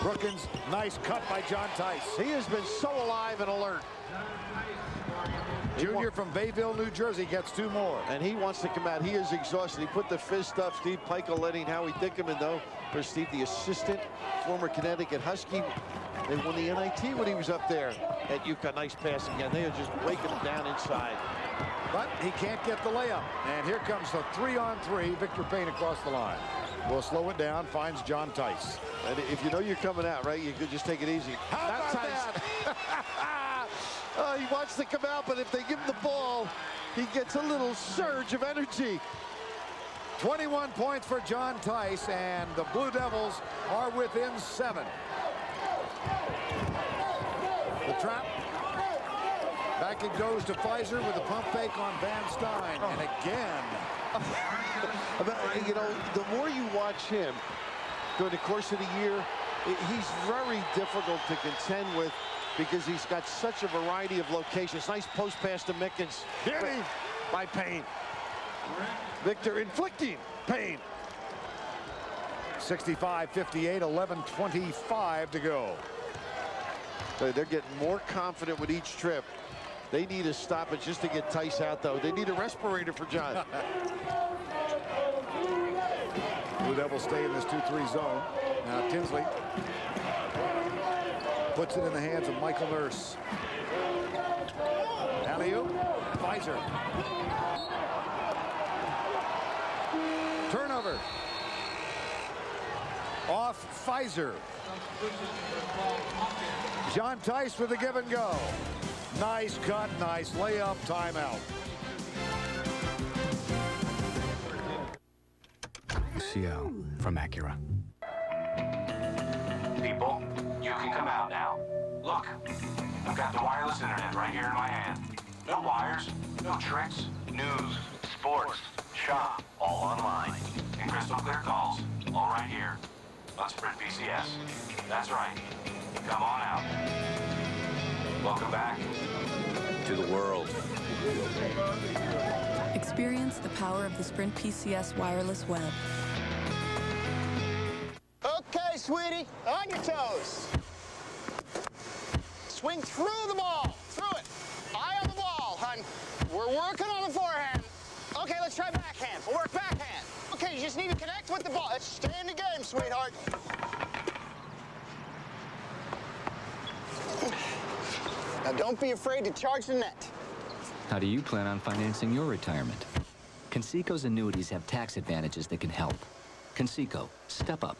Brookins, nice cut by John Tice. He has been so alive and alert. Junior from Bayville, New Jersey, gets 2 more. And he wants to come out. He is exhausted. He put the fist up. Steve Peichel letting Howie Dickenman, though. For Steve, the assistant, former Connecticut Husky. They won the NIT when he was up there at UConn. Nice pass again. They are just breaking him down inside. But he can't get the layup. And here comes the 3-on-3. Victor Payne across the line. Will slow it down, finds John Tice. And if you know you're coming out, right, you could just take it easy. How about that? He wants to come out, but if they give him the ball, he gets a little surge of energy. 21 points for John Tice, and the Blue Devils are within 7. The trap. Back it goes to Fizer with a pump fake on Van Stein. And again. You know, the more you watch him during the course of the year, he's very difficult to contend with because he's got such a variety of locations. Nice post pass to Mickens by Payne. Victor inflicting Payne. 65-58, 11:25 to go. They're getting more confident with each trip. They need a stoppage just to get Tice out, though. They need a respirator for John. Blue Devils stay in this 2-3 zone. Now Tinsley puts it in the hands of Michael Nurse. Alley-oop, Fizer. Turnover. Off Fizer. John Tice with the give and go. Nice cut, nice layup, timeout. CO from Acura. People, you can come out now. Look, I've got the wireless internet right here in my hand. No wires, no tricks, news, sports, shop, all online. And crystal clear calls, all right here. On Sprint PCS. That's right. Come on out. Welcome back to the world. Experience the power of the Sprint PCS wireless web. Okay, sweetie, on your toes. Swing through the ball, through it. Eye on the ball, hun. We're working on the forehand. Okay, let's try backhand. We'll work backhand. Okay, you just need to connect with the ball. Let's stay in the game, sweetheart. Now, don't be afraid to charge the net. How do you plan on financing your retirement? Conseco's annuities have tax advantages that can help. Conseco, step up.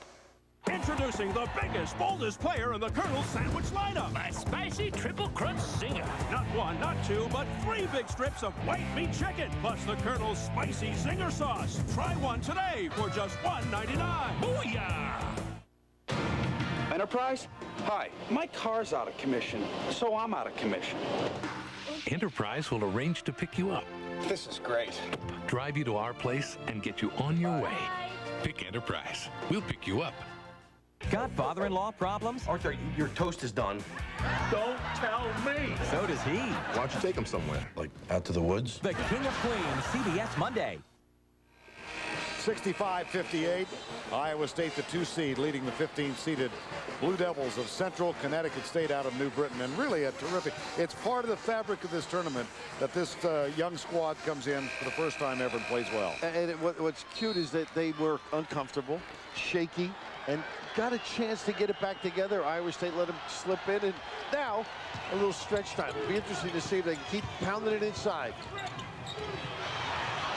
Introducing the biggest, boldest player in the Colonel's sandwich lineup. My spicy triple crunch zinger. Not one, not two, but 3 big strips of white meat chicken, plus the Colonel's spicy zinger sauce. Try one today for just $1.99. Booyah! Enterprise? Hi, my car's out of commission, so I'm out of commission. Enterprise will arrange to pick you up. This is great. Drive you to our place and get you on your way. Pick Enterprise. We'll pick you up. Got father-in-law problems? Arthur, your toast is done. Don't tell me. So does he. Why don't you take him somewhere? Like out to the woods? The King of Queens, CBS Monday. 65-58. Iowa State, the 2 seed, leading the 15-seeded Blue Devils of Central Connecticut State out of New Britain. And really a terrific, it's part of the fabric of this tournament that this young squad comes in for the first time ever and plays well. And what's cute is that they were uncomfortable, shaky, and got a chance to get it back together. Iowa State let them slip in, and now a little stretch time. It'll be interesting to see if they can keep pounding it inside.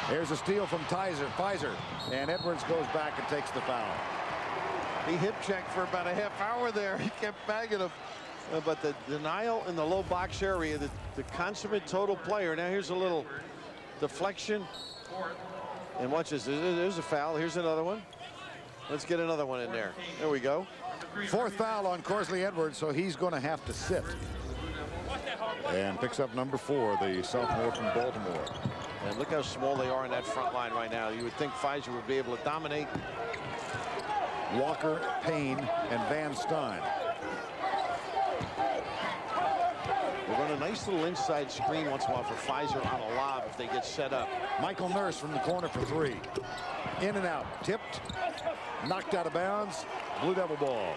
Here's a steal from Fizer, and Edwards goes back and takes the foul. He hip checked for about a half hour there. He kept bagging him. But the denial in the low box area, the consummate total player. Now here's a little deflection. And watch this. There's a foul. Here's another one. Let's get another one in there. There we go. 4th foul on Corsley Edwards, so he's going to have to sit. And picks up number 4, the sophomore from Baltimore. And look how small they are in that front line right now. You would think Fizer would be able to dominate. Walker, Payne, and Van Stein. We'll run a nice little inside screen once in a while for Fizer on a lob if they get set up. Michael Nurse from the corner for 3. In and out, tipped, knocked out of bounds. Blue Devil ball.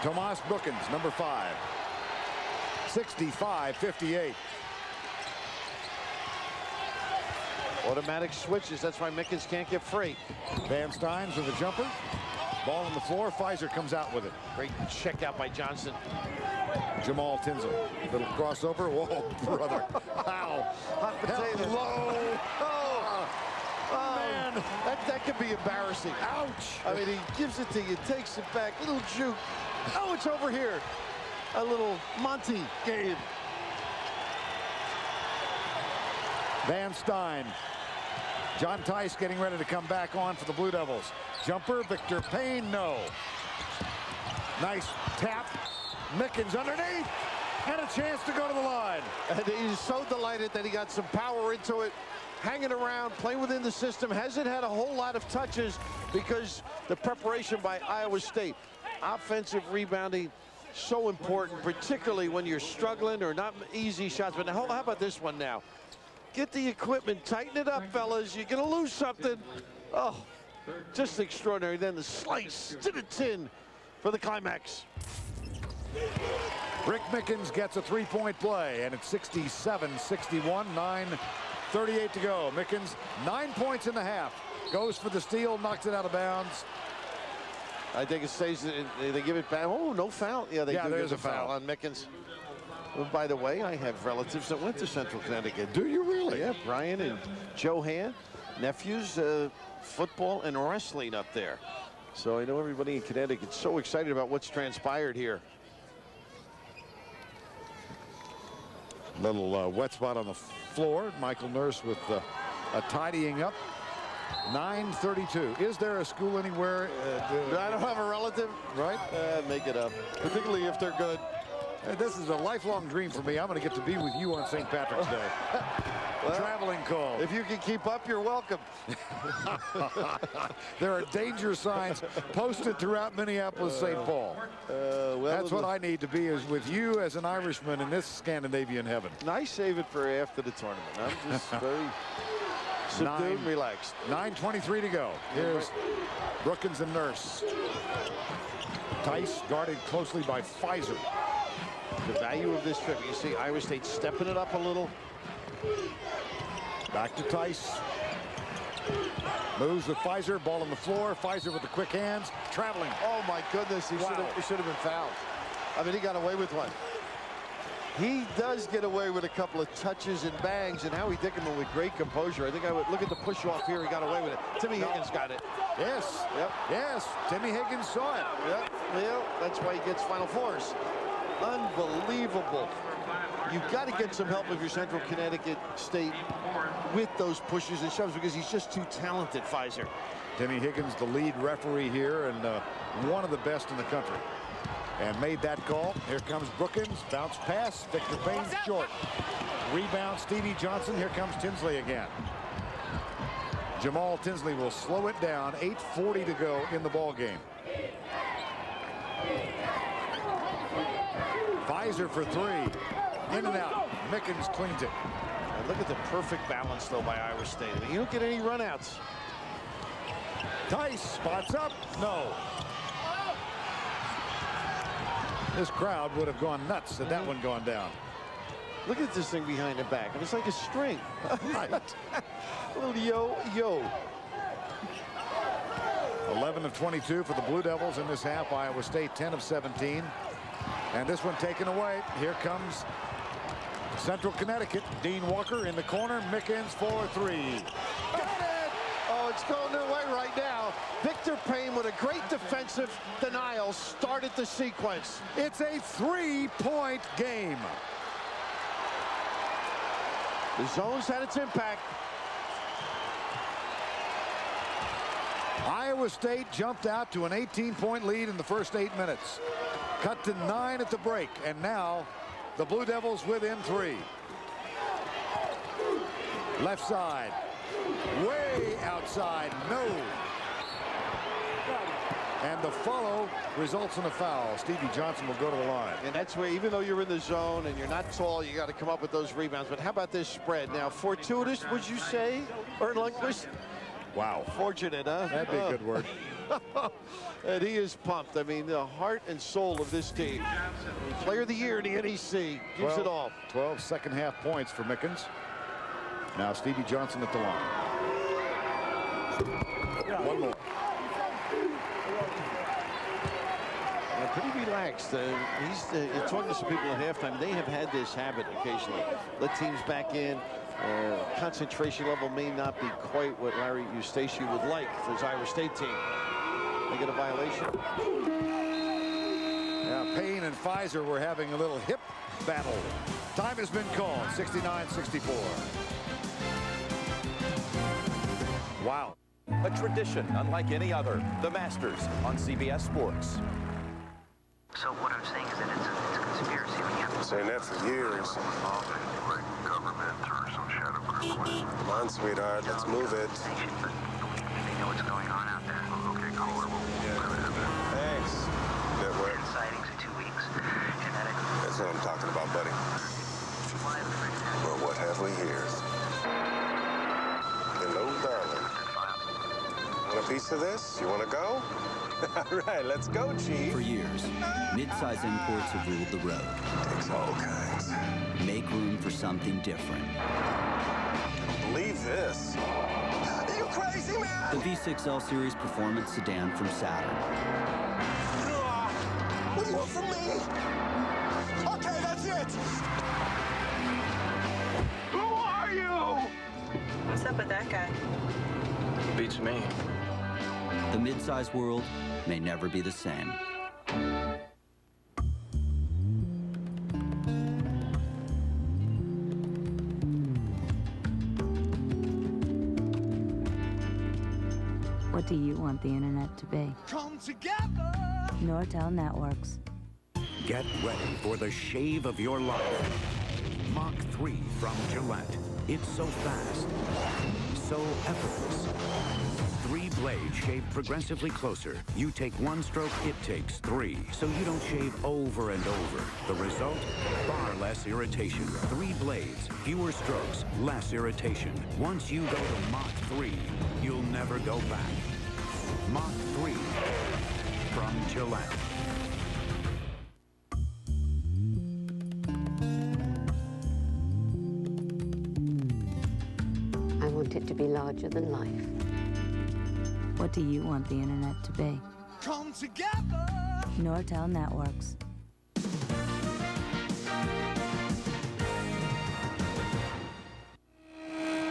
Tomas Brookins, number 5. 65-58. Automatic switches. That's why Mickens can't get free. Van Steins with a jumper. Ball on the floor. Fizer comes out with it. Great check out by Johnson. Jamaal Tinsley. Little crossover. Whoa, brother. Ow. Hot potato. Hello. Oh, man. That could be embarrassing. Ouch. I mean, he gives it to you, takes it back. Little juke. Oh, it's over here. A little Monty game. Van Stein. John Tice getting ready to come back on for the Blue Devils. Jumper, Victor Payne, no. Nice tap. Mickens underneath. And a chance to go to the line. And he's so delighted that he got some power into it. Hanging around, playing within the system. Hasn't had a whole lot of touches because the preparation by Iowa State. Offensive rebounding, so important, particularly when you're struggling or not easy shots. But now, how about this one now? Get the equipment, tighten it up, fellas. You're going to lose something. Oh, just extraordinary. Then the slice to the tin for the climax. Rick Mickens gets a three-point play, and it's 67-61, 9:38 to go. Mickens, 9 points in the half. Goes for the steal, knocks it out of bounds. I think it stays, they give it back. Oh, no foul. Yeah, they do there's give a foul on Mickens. Oh, by the way, I have relatives that went to Central Connecticut. Do you really? Yeah, Brian and Johan, nephews, football and wrestling up there. So I know everybody in Connecticut so excited about what's transpired here. Little wet spot on the floor. Michael Nurse with a tidying up. 9:32. Is there a school anywhere? I don't have a relative. Right? Make it up, particularly if they're good. This is a lifelong dream for me. I'm going to get to be with you on St. Patrick's Day. Well, traveling call. If you can keep up, you're welcome. There are danger signs posted throughout Minneapolis, St. Paul. That's what I need to be, is with you as an Irishman in this Scandinavian heaven. I save it for after the tournament. I'm just very subdued and relaxed. 9:23 to go. Here's Brookins and Nurse. Tice guarded closely by Fizer. The value of this trip, you see Iowa State stepping it up a little. Back to Tice. Moves with Fizer, ball on the floor. Fizer with the quick hands, traveling. Oh my goodness, he should have been fouled. I mean, he got away with one. He does get away with a couple of touches and bangs, and Howie Dickenman with great composure. I think I would look at the push off here. He got away with it. Timmy Higgins got it. Yes. Yep. Yes. Timmy Higgins saw it. Yep. Well, that's why he gets Final Fours. Unbelievable. You've got to get some help if you're Central Connecticut State with those pushes and shoves, because he's just too talented, Fizer. Timmy Higgins, the lead referee here, and one of the best in the country. And made that call. Here comes Brookins. Bounce pass. Victor Payne short. Rebound Stevie Johnson. Here comes Tinsley again. Jamaal Tinsley will slow it down. 8:40 to go in the ball game. Fizer for three. In and out. Mickens cleans it. And look at the perfect balance, though, by Iowa State. I mean, you don't get any runouts. Tice spots up. No. This crowd would have gone nuts had that one gone down. Look at this thing behind the back. And it's like a string. Right. A little yo-yo. 11 of 22 for the Blue Devils in this half. Iowa State 10 of 17. And this one taken away. Here comes Central Connecticut. Dean Walker in the corner. Mickens for three. Got it! Oh, it's going their way right now. Victor Payne with a great defensive denial started the sequence. It's a three-point game. The zone's had its impact. Iowa State jumped out to an 18-point lead in the first 8 minutes. Cut to 9 at the break, and now the Blue Devils within 3. Left side. Way outside. No. And the follow results in a foul. Stevie Johnson will go to the line. And that's where, even though you're in the zone and you're not tall, you got to come up with those rebounds. But how about this spread? Now, fortuitous, would you say, Lundquist? Wow. Fortunate, huh? That'd be a good word. And he is pumped. I mean, the heart and soul of this team. Player of the year in the NEC. Gives it all. 12 second half points for Mickens. Now Stevie Johnson at the line. One more. pretty relaxed. He's talking to some people at halftime. They have had this habit occasionally. Let teams back in. Concentration level may not be quite what Larry Eustachy would like for his Iowa State team. They get a violation. Yeah, Payne and Fizer were having a little hip battle. Time has been called, 69-64. Wow. A tradition unlike any other. The Masters on CBS Sports. So what I'm saying is that it's a conspiracy. We have saying that for years. like government or some shadow group. Come on, sweetheart, let's move it. But they know what's going on out there. Okay, caller. Thanks. Network. Sightings in 2 weeks. Genetic. That's what I'm talking about, buddy. Well, what have we here? Hello, darling. Want a piece of this? You want to go? All right, let's go, Chief. For years, mid-size imports have ruled the road. Takes all kinds. Make room for something different. Believe this. Are you crazy, man? The V6L Series Performance Sedan from Saturn. What do you want from me? Okay, that's it. Who are you? What's up with that guy? Beats me. The mid-size world may never be the same. What do you want the internet to be? Come together! Nortel Networks. Get ready for the shave of your life. Mach 3 from Gillette. It's so fast, so effortless. 3 blades shave progressively closer. You take 1 stroke, it takes 3. So you don't shave over and over. The result? Far less irritation. 3 blades, fewer strokes, less irritation. Once you go to Mach 3, you'll never go back. Mach 3 from Gillette. I want it to be larger than life. What do you want the internet to be? Come together! Nortel Networks.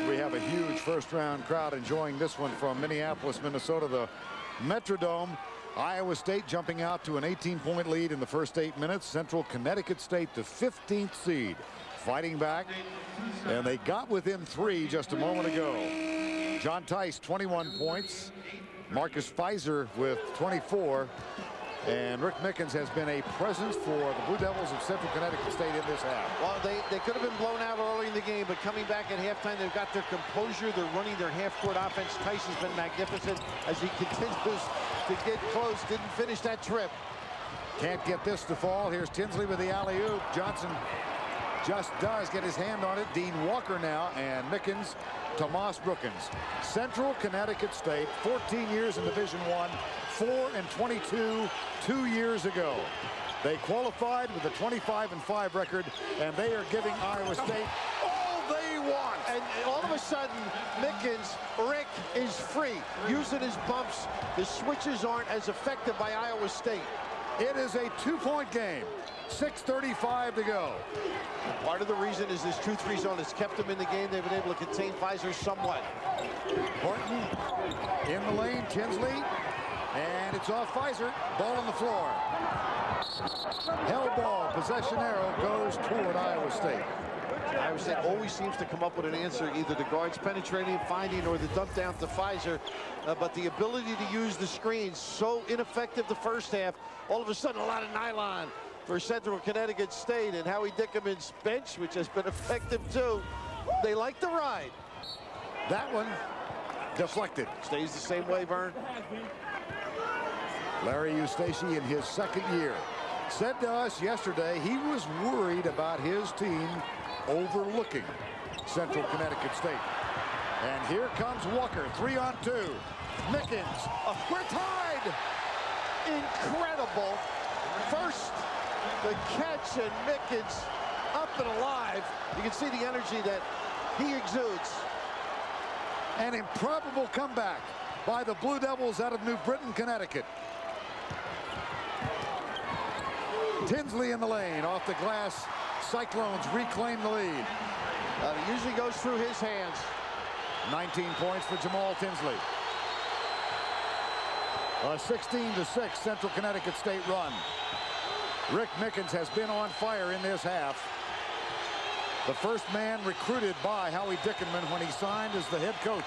We have a huge first-round crowd enjoying this one from Minneapolis, Minnesota, the Metrodome. Iowa State jumping out to an 18-point lead in the first 8 minutes. Central Connecticut State, the 15th seed, fighting back, and they got within 3 just a moment ago. John Tice, 21 points. Marcus Fizer with 24. And Rick Mickens has been a presence for the Blue Devils of Central Connecticut State in this half. Well, they could have been blown out early in the game, but coming back at halftime, they've got their composure. They're running their half-court offense. Tice has been magnificent as he continues to get close. Didn't finish that trip. Can't get this to fall. Here's Tinsley with the alley-oop. Johnson just does get his hand on it. Dean Walker now, and Mickens, Tomas, Brookins. Central Connecticut State, 14 years in Division I, 4-22 2 years ago. They qualified with a 25-5 record, and they are giving Iowa State all they want. And all of a sudden, Mickens, Rick is free, using his bumps. The switches aren't as effective by Iowa State. It is a 2-point game. 6:35 to go. Part of the reason is this 2-3 zone has kept them in the game. They've been able to contain Fizer somewhat. Horton in the lane, Tinsley, and it's off Fizer. Ball on the floor. Held ball, possession arrow goes toward Iowa State. Iowa State always seems to come up with an answer, either the guards penetrating, finding, or the dump down to Fizer. But the ability to use the screens, so ineffective the first half. All of a sudden, a lot of nylon for Central Connecticut State, and Howie Dickenman's bench, which has been effective too. They like the ride. That one deflected. Stays the same way, Verne. Larry Eustachy in his second year said to us yesterday he was worried about his team overlooking Central Connecticut State. And here comes Walker, 3-on-2. Mickens, we're tied! Incredible. First, the catch, and Mickens up and alive. You can see the energy that he exudes. An improbable comeback by the Blue Devils out of New Britain, Connecticut. Tinsley in the lane. Off the glass, Cyclones reclaim the lead. It usually goes through his hands. 19 points for Jamaal Tinsley. A 16-6 Central Connecticut State run. Rick Mickens has been on fire in this half. The first man recruited by Howie Dickenman when he signed as the head coach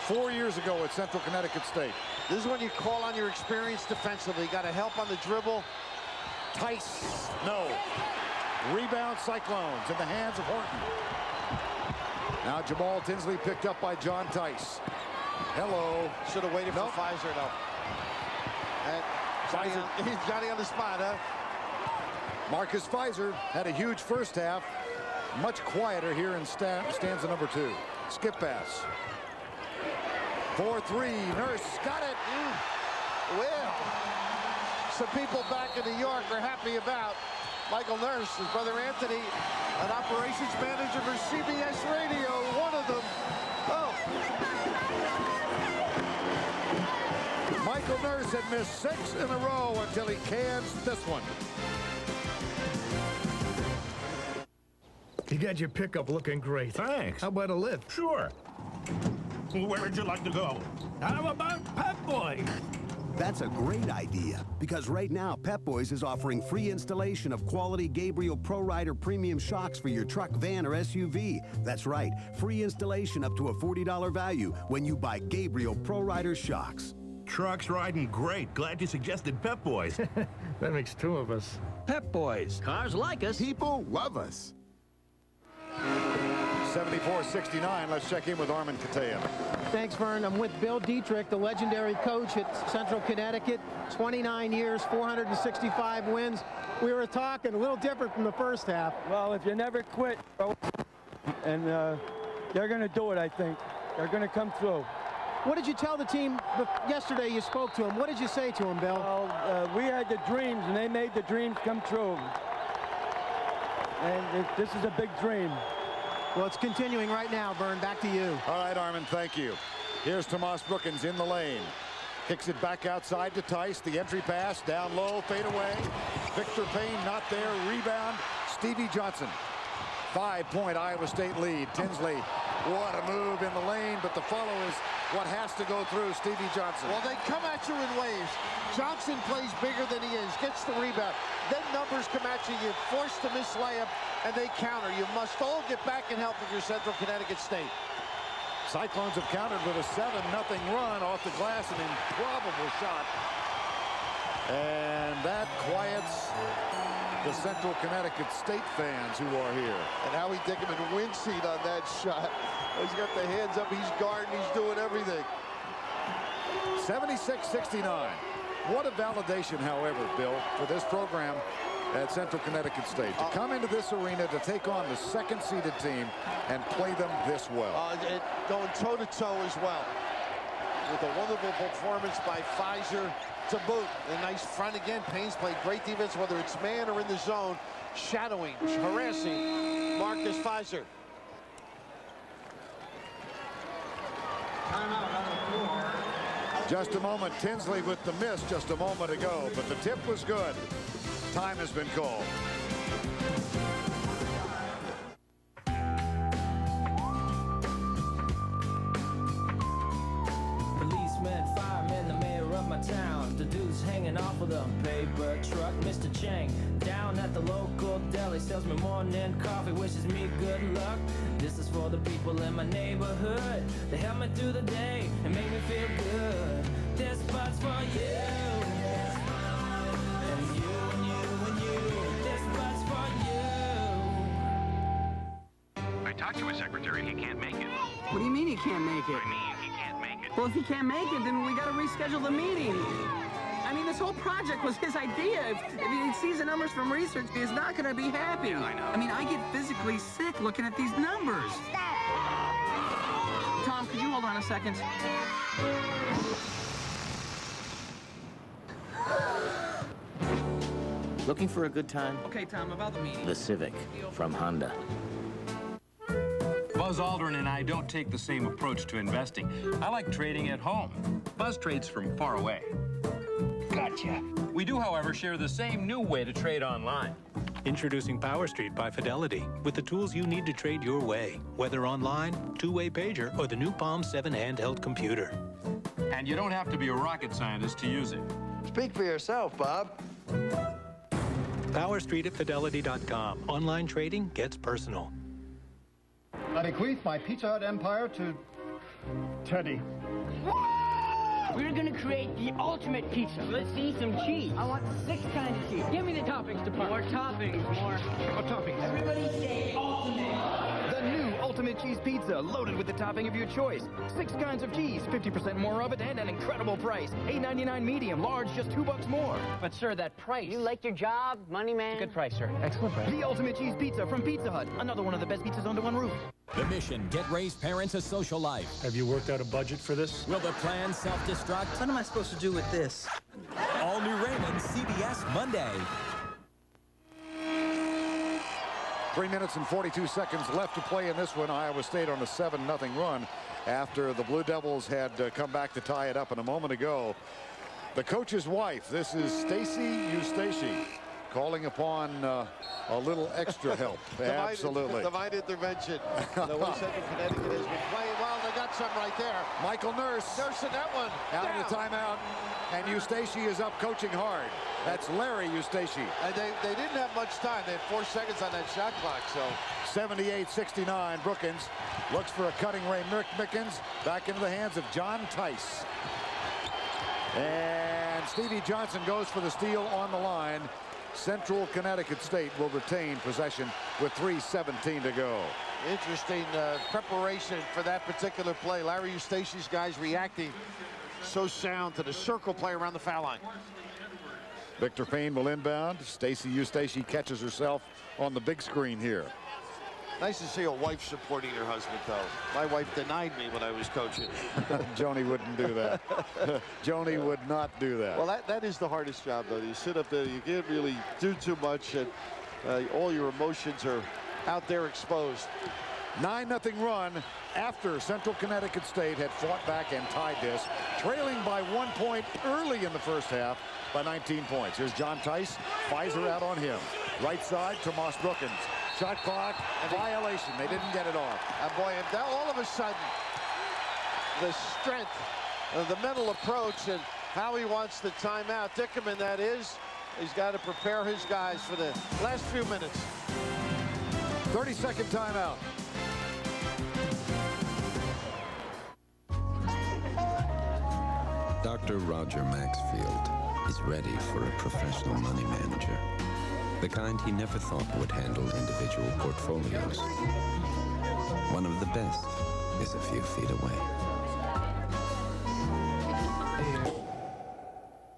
4 years ago at Central Connecticut State. This is when you call on your experience defensively. You got to help on the dribble. Tice, no. Rebound Cyclones in the hands of Horton. Now Jamaal Tinsley picked up by John Tice. Hello. Should have waited for Fizer, though. He's Johnny on the spot, huh? Marcus Fizer had a huge first half. Much quieter here in stanza number 2. Skip pass. 4-3. Nurse got it. Well, some people back in New York are happy about Michael Nurse, his brother Anthony, an operations manager for CBS Radio. One of them. Oh. Michael Nurse had missed 6 in a row until he cans this one. You got your pickup looking great. Thanks. How about a lift? Sure. Where would you like to go? How about Pep Boys? That's a great idea, because right now Pep Boys is offering free installation of quality Gabriel Pro Rider premium shocks for your truck, van, or SUV. That's right, free installation up to a $40 value when you buy Gabriel Pro Rider shocks. Truck's riding great. Glad you suggested Pep Boys. That makes 2 of us. Pep Boys. Cars like us. People love us. 74-69. Let's check in with Armin Katayan. Thanks, Verne. I'm with Bill Dietrich, the legendary coach at Central Connecticut. 29 years, 465 wins. We were talking a little different from the first half. Well, if you never quit, and they're going to do it, I think. They're going to come through. What did you tell the team yesterday you spoke to them? What did you say to them, Bill? Well, we had the dreams, and they made the dreams come true. And this is a big dream. Well, it's continuing right now, Verne. Back to you. All right, Armin, thank you. Here's Tomas Brookins in the lane. Kicks it back outside to Tice. The entry pass, down low, fade away. Victor Payne not there. Rebound, Stevie Johnson. 5-point Iowa State lead. Tinsley, what a move in the lane, but the follow is what has to go through Stevie Johnson. Well, they come at you in waves. Johnson plays bigger than he is, gets the rebound. Then numbers come at you. You're forced to miss layup, and they counter. You must all get back and help if you're Central Connecticut State. Cyclones have countered with a 7-0 run off the glass, an improbable shot. And that quiets the Central Connecticut State fans who are here. And Howie Dickenman wincing on that shot. He's got the hands up, he's guarding, he's doing everything. 76-69. What a validation, however, Bill, for this program at Central Connecticut State. To come into this arena to take on the second-seeded team and play them this well. Going toe-to-toe as well. With a wonderful performance by Fizer to boot. A nice front again. Payne's played great defense, whether it's man or in the zone. Shadowing, harassing Marcus Fizer. Just a moment. Tinsley with the miss just a moment ago, but the tip was good. Time has been called. Policeman, fireman, the mayor of my town. The dude's hanging off of the paper truck. Mr. Chang, down at the local deli, sells me morning coffee, wishes me good luck. This is for the people in my neighborhood. They help me through the day and make me feel good. This spot's for you. And you and you and you. This spot's for you. I talked to his secretary. He can't make it. What do you mean he can't make it? I mean, he can't make it. Well, if he can't make it, then we got to reschedule the meeting. I mean, this whole project was his idea. If he sees the numbers from research, he's not going to be happy. Yeah, I know. I mean, I get physically sick looking at these numbers. Tom, could you hold on a second? Looking for a good time? Okay, Tom, about the meeting. The Civic from Honda. Buzz Aldrin and I don't take the same approach to investing. I like trading at home. Buzz trades from far away. Gotcha. We do, however, share the same new way to trade online. Introducing Power Street by Fidelity, with the tools you need to trade your way, whether online, two-way pager, or the new Palm 7 handheld computer. And you don't have to be a rocket scientist to use it. Speak for yourself, Bob. Power Street at Fidelity.com. Online trading gets personal. I bequeath my Pizza Hut empire to Teddy. We're gonna create the ultimate pizza. Let's see some cheese. I want 6 kinds of cheese. Give me the toppings department. More toppings, more toppings. Everybody say ultimate. The new ultimate cheese pizza, loaded with the topping of your choice. 6 kinds of cheese, 50% more of it, and an incredible price. $8.99 medium, large, just $2 more. But sir, that price. You like your job, money man? Good price, sir. Excellent price. The ultimate cheese pizza from Pizza Hut. Another one of the best pizzas under one roof. The mission, get raised parents a social life. Have you worked out a budget for this? Will the plan self-destruct? What am I supposed to do with this? All new Raymond, CBS Monday. 3 minutes and 42 seconds left to play in this one. Iowa State on a 7-0 run after the Blue Devils had come back to tie it up a moment ago. The coach's wife, this is Stacy Eustachy, calling upon a little extra help. Absolutely. Divine intervention. The way Central Connecticut has been playing well. They got some right there. Michael Nurse. Nursing that one. Out of the timeout. And Eustachy is up coaching hard. That's Larry Eustachy. And they didn't have much time. They had 4 seconds on that shot clock. So 78-69. Brookins looks for a cutting Ray Mickens. Back into the hands of John Tice. And Stevie Johnson goes for the steal on the line. Central Connecticut State will retain possession with 3:17 to go. Interesting preparation for that particular play. Larry Eustachy's guys reacting so sound to the circle play around the foul line. Victor Payne will inbound. Stacy Eustachy catches herself on the big screen here. Nice to see a wife supporting her husband, though. My wife denied me when I was coaching. Joni wouldn't do that. Joni would not do that. Well, that is the hardest job, though. You sit up there, you can't really do too much, and all your emotions are out there exposed. 9-0 run after Central Connecticut State had fought back and tied this, trailing by 1 point early in the first half by 19 points. Here's John Tice. Fizer out on him. Right side, Tomas Brookins. Shot clock, violation. They didn't get it off. And boy, and now all of a sudden, the strength of the mental approach and how he wants the timeout. Dickenman, that is. He's got to prepare his guys for the last few minutes. 30-second timeout. Dr. Roger Maxfield is ready for a professional money manager. The kind he never thought would handle individual portfolios. One of the best is a few feet away.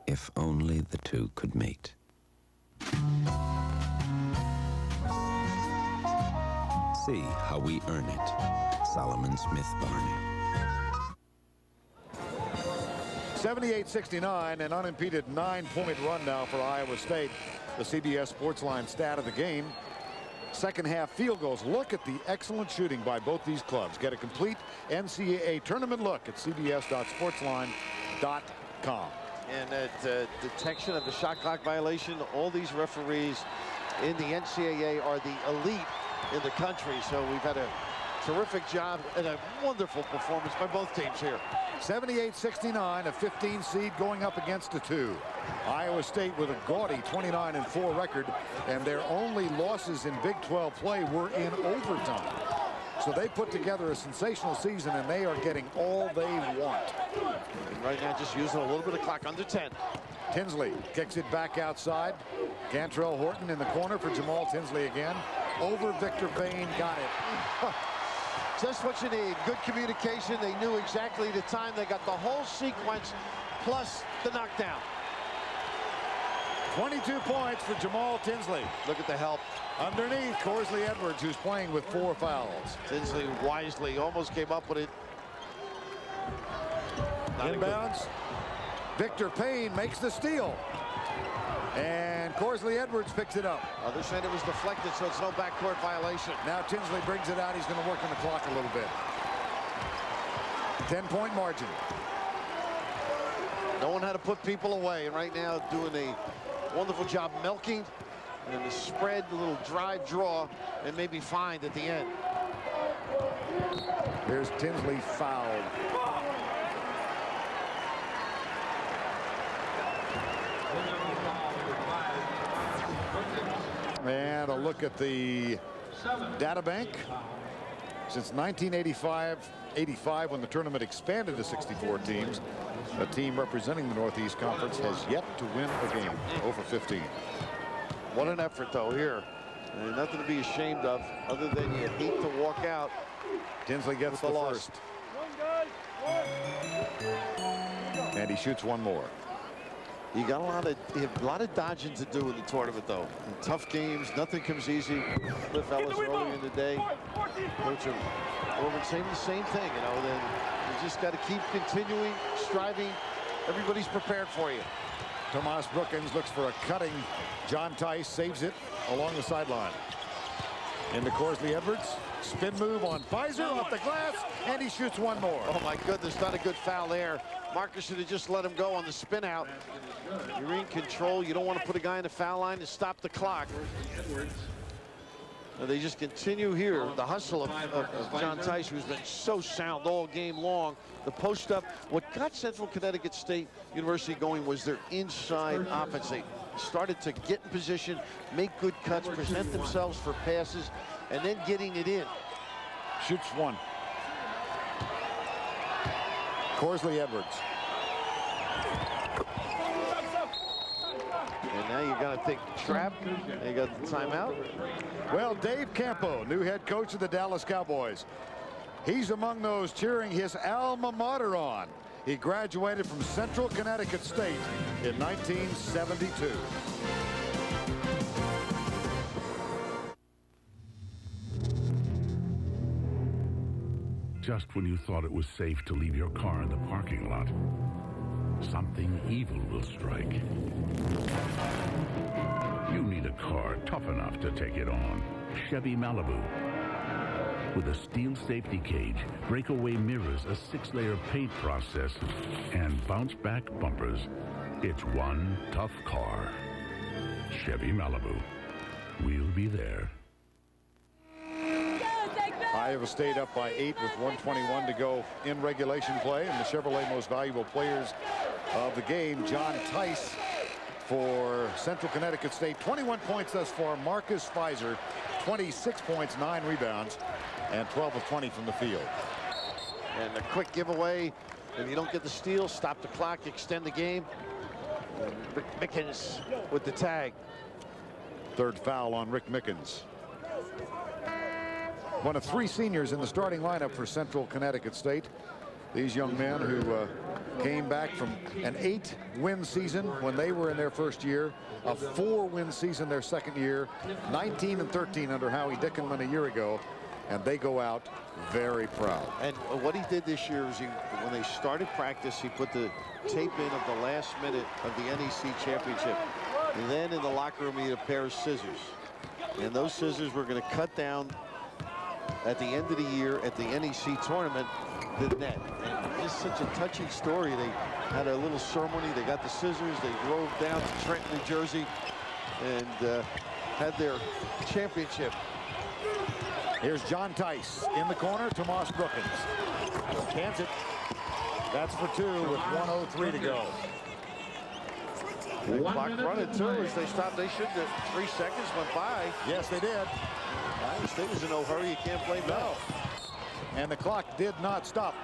If only the two could mate. See how we earn it. Solomon Smith Barney. 78-69, an unimpeded 9-point run now for Iowa State. The CBS Sportsline stat of the game. Second half field goals. Look at the excellent shooting by both these clubs. Get a complete NCAA tournament look at cbs.sportsline.com. And that detection of the shot clock violation, all these referees in the NCAA are the elite in the country. So we've had a terrific job and a wonderful performance by both teams here. 78-69, a 15 seed going up against a 2. Iowa State with a gaudy 29-4 record, and their only losses in Big 12 play were in overtime. So they put together a sensational season, and they are getting all they want. And right now just using a little bit of clock, under 10. Tinsley kicks it back outside. Kantrail Horton in the corner for Jamaal. Tinsley again. Over Victor Payne, got it. Just what you need. Good communication. They knew exactly the time. They got the whole sequence plus the knockdown. 22 points for Jamaal Tinsley. Look at the help. Underneath, Corsley Edwards, who's playing with 4 fouls. Tinsley wisely almost came up with it. Inbounds. Victor Payne makes the steal. And Corsley Edwards picks it up. They're saying it was deflected, so it's no backcourt violation. Now Tinsley brings it out. He's going to work on the clock a little bit. 10-point margin. knowing how to put people away, and right now doing a wonderful job milking, and the spread, a little drive draw, and maybe find at the end. Here's Tinsley fouled. And a look at the data bank. Since 1985, when the tournament expanded to 64 teams, a team representing the Northeast Conference has yet to win a game. 0-for-15. What an effort, though, here. And nothing to be ashamed of, other than you hate to walk out. Tinsley gets the first. And he shoots one more. You got a lot of dodging to do in the tournament, though. In tough games, nothing comes easy. Cliff Ellis earlier in the day, Coach Orban saying the same thing. You know, then you just got to keep continuing, striving. Everybody's prepared for you. Tomas Brookins looks for a cutting. John Tice saves it along the sideline. Into Corsley Edwards. Spin move on Fizer off the glass, and he shoots one more. Oh my goodness, not a good foul there. Marcus should have just let him go on the spin out. You're in control. You don't want to put a guy in the foul line to stop the clock. And they just continue here. The hustle of John Tice, who's been so sound all game long. The post up. What got Central Connecticut State University going was their inside offense. They started to get in position, make good cuts, present themselves for passes, and then getting it in. Shoots one. Corsley Edwards. And now you got to think trap. You got the timeout. Well, Dave Campo, new head coach of the Dallas Cowboys. He's among those cheering his alma mater on. He graduated from Central Connecticut State in 1972. Just when you thought it was safe to leave your car in the parking lot, something evil will strike. You need a car tough enough to take it on. Chevy Malibu. With a steel safety cage, breakaway mirrors, a 6-layer paint process, and bounce-back bumpers, it's one tough car. Chevy Malibu. We'll be there. Iowa State up by 8 with 1:21 to go in regulation play, and the Chevrolet most valuable players of the game, John Tice for Central Connecticut State. 21 points thus far. Marcus Fizer, 26 points, 9 rebounds, and 12 of 20 from the field. And a quick giveaway. If you don't get the steal, stop the clock, extend the game. Mickens with the tag. Third foul on Rick Mickens. One of 3 seniors in the starting lineup for Central Connecticut State. These young men who came back from an 8-win season when they were in their first year, a 4-win season their second year, 19-13 under Howie Dickenman a year ago, and they go out very proud. And what he did this year is when they started practice, he put the tape in of the last minute of the NEC championship. And then in the locker room, he had a pair of scissors. And those scissors were going to cut down at the end of the year at the NEC tournament, the net. And it's such a touching story. They had a little ceremony. They got the scissors. They drove down to Trenton, New Jersey, and had their championship. Here's John Tice in the corner. Tomas Brookins cans it. That's for 2 with 1:03 to go. The clock running too as they stopped. They should have. 3 seconds went by. Yes, they did. Iowa State was in no hurry. You can't blame them. And the clock did not stop.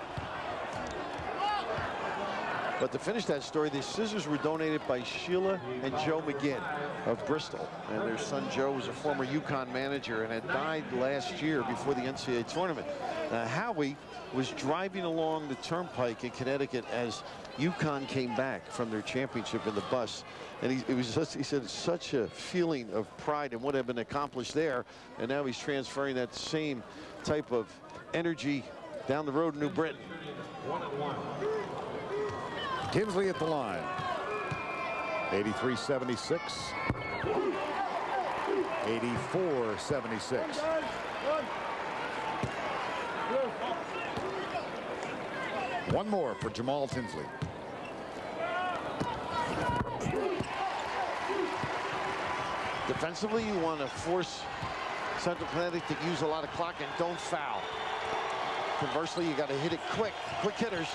But to finish that story, the scissors were donated by Sheila and Joe McGinn of Bristol. And their son Joe was a former UConn manager and had died last year before the NCAA tournament. Howie was driving along the turnpike in Connecticut as UConn came back from their championship in the bus. And he said such a feeling of pride in what had been accomplished there. And now he's transferring that same type of energy down the road in New Britain. Tinsley at the line. 83-76. 84-76. One more for Jamaal Tinsley. Defensively, you want to force Central Connecticut to use a lot of clock and don't foul. Conversely, you got to hit it quick hitters.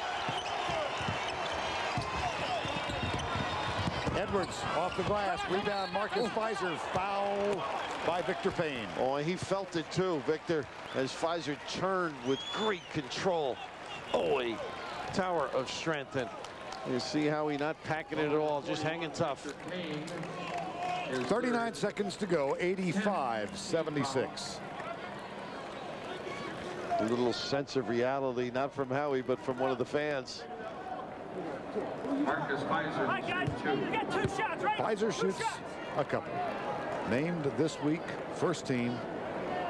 Edwards off the glass, rebound Marcus Fizer, foul by Victor Payne. Oh, he felt it too, Victor, as Fizer turned with great control. Oh, a tower of strength, and you see Howie not packing it at all, just hanging tough. 39 seconds to go, 85-76. A little sense of reality, not from Howie, but from one of the fans. Marcus Fizer. Hi, guys. You got 2 shots, right? Fizer shoots a couple. Named this week first team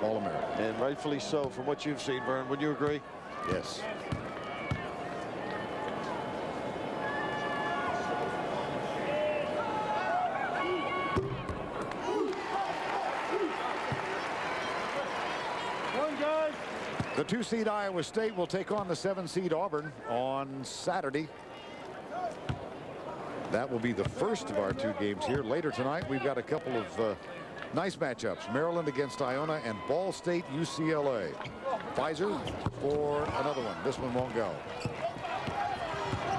All-American. And rightfully so, from what you've seen, Verne. Would you agree? Yes. The 2-seed Iowa State will take on the 7-seed Auburn on Saturday. That will be the first of our 2 games here. Later tonight, we've got a couple of nice matchups. Maryland against Iona and Ball State UCLA. Fizer for another one. This one won't go.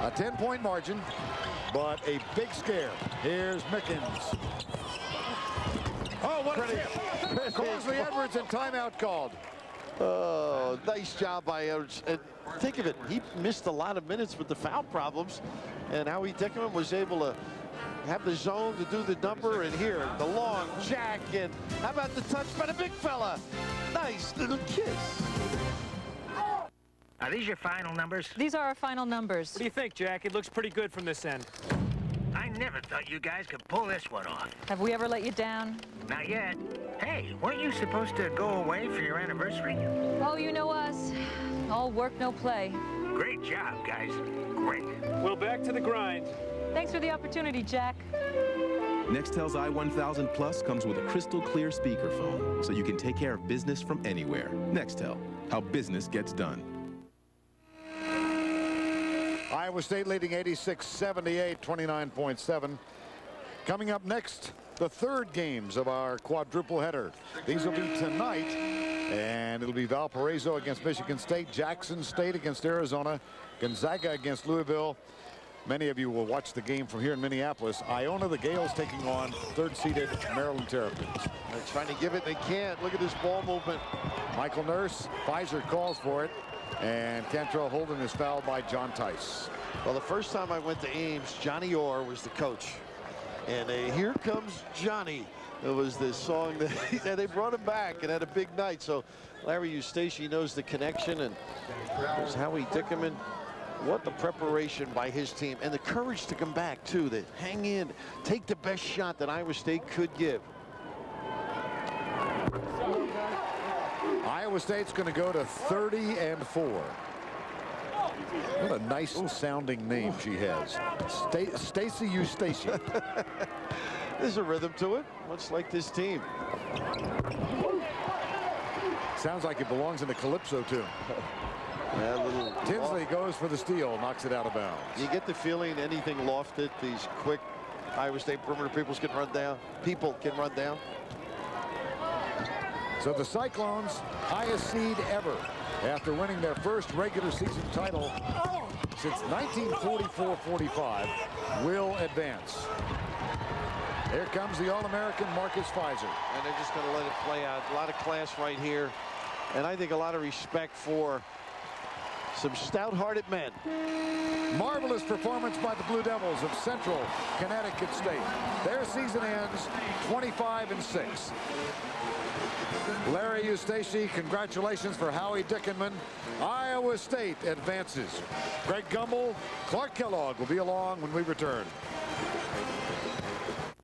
A 10-point margin, but a big scare. Here's Mickens. Oh, what a tip. Corsley, Edwards, and timeout called. Oh, nice job by Edwards. And think of it, he missed a lot of minutes with the foul problems, and Howie Dickenman was able to have the zone to do the number, and here, the long jack, and how about the touch by the big fella? Nice little kiss. Are these your final numbers? These are our final numbers. What do you think, Jack? It looks pretty good from this end. I never thought you guys could pull this one off. Have we ever let you down? Not yet. Hey, weren't you supposed to go away for your anniversary? Oh, you know us. All work, no play. Great job, guys. Great. Well, back to the grind. Thanks for the opportunity, Jack. Nextel's i1000 Plus comes with a crystal clear speakerphone, so you can take care of business from anywhere. Nextel, how business gets done. Iowa State leading 86-78, 29.7. Coming up next, the 3rd games of our quadruple header. These will be tonight, and it'll be Valparaiso against Michigan State, Jackson State against Arizona, Gonzaga against Louisville. Many of you will watch the game from here in Minneapolis. Iona, the Gales, taking on 3rd-seeded Maryland Terrapins. They're trying to give it, they can't. Look at this ball movement. Michael Nurse, Fizer calls for it, and Kantrail Holden is fouled by John Tice. Well, the first time I went to Ames, Johnny Orr was the coach. And Here Comes Johnny. It was this song that they brought him back and had a big night. So Larry Eustachy knows the connection, and there's Howie Dickenman. What the preparation by his team, and the courage to come back too, to hang in, take the best shot that Iowa State could give. Iowa State's going to go to 30-4. What a nice sounding name she has. Stacy Eustachy. There's a rhythm to it, much like this team. Sounds like it belongs in the Calypso tune. Yeah, Tinsley goes for the steal, knocks it out of bounds. You get the feeling anything lofted, these quick Iowa State perimeter people can run down. So the Cyclones, highest seed ever after winning their first regular season title since 1944-45, will advance. Here comes the All-American Marcus Fizer. And they're just going to let it play out. A lot of class right here. And I think a lot of respect for some stout-hearted men. Marvelous performance by the Blue Devils of Central Connecticut State. Their season ends 25-6. Larry Eustachy, congratulations for Howie Dickenman. Iowa State advances. Greg Gumbel, Clark Kellogg will be along when we return.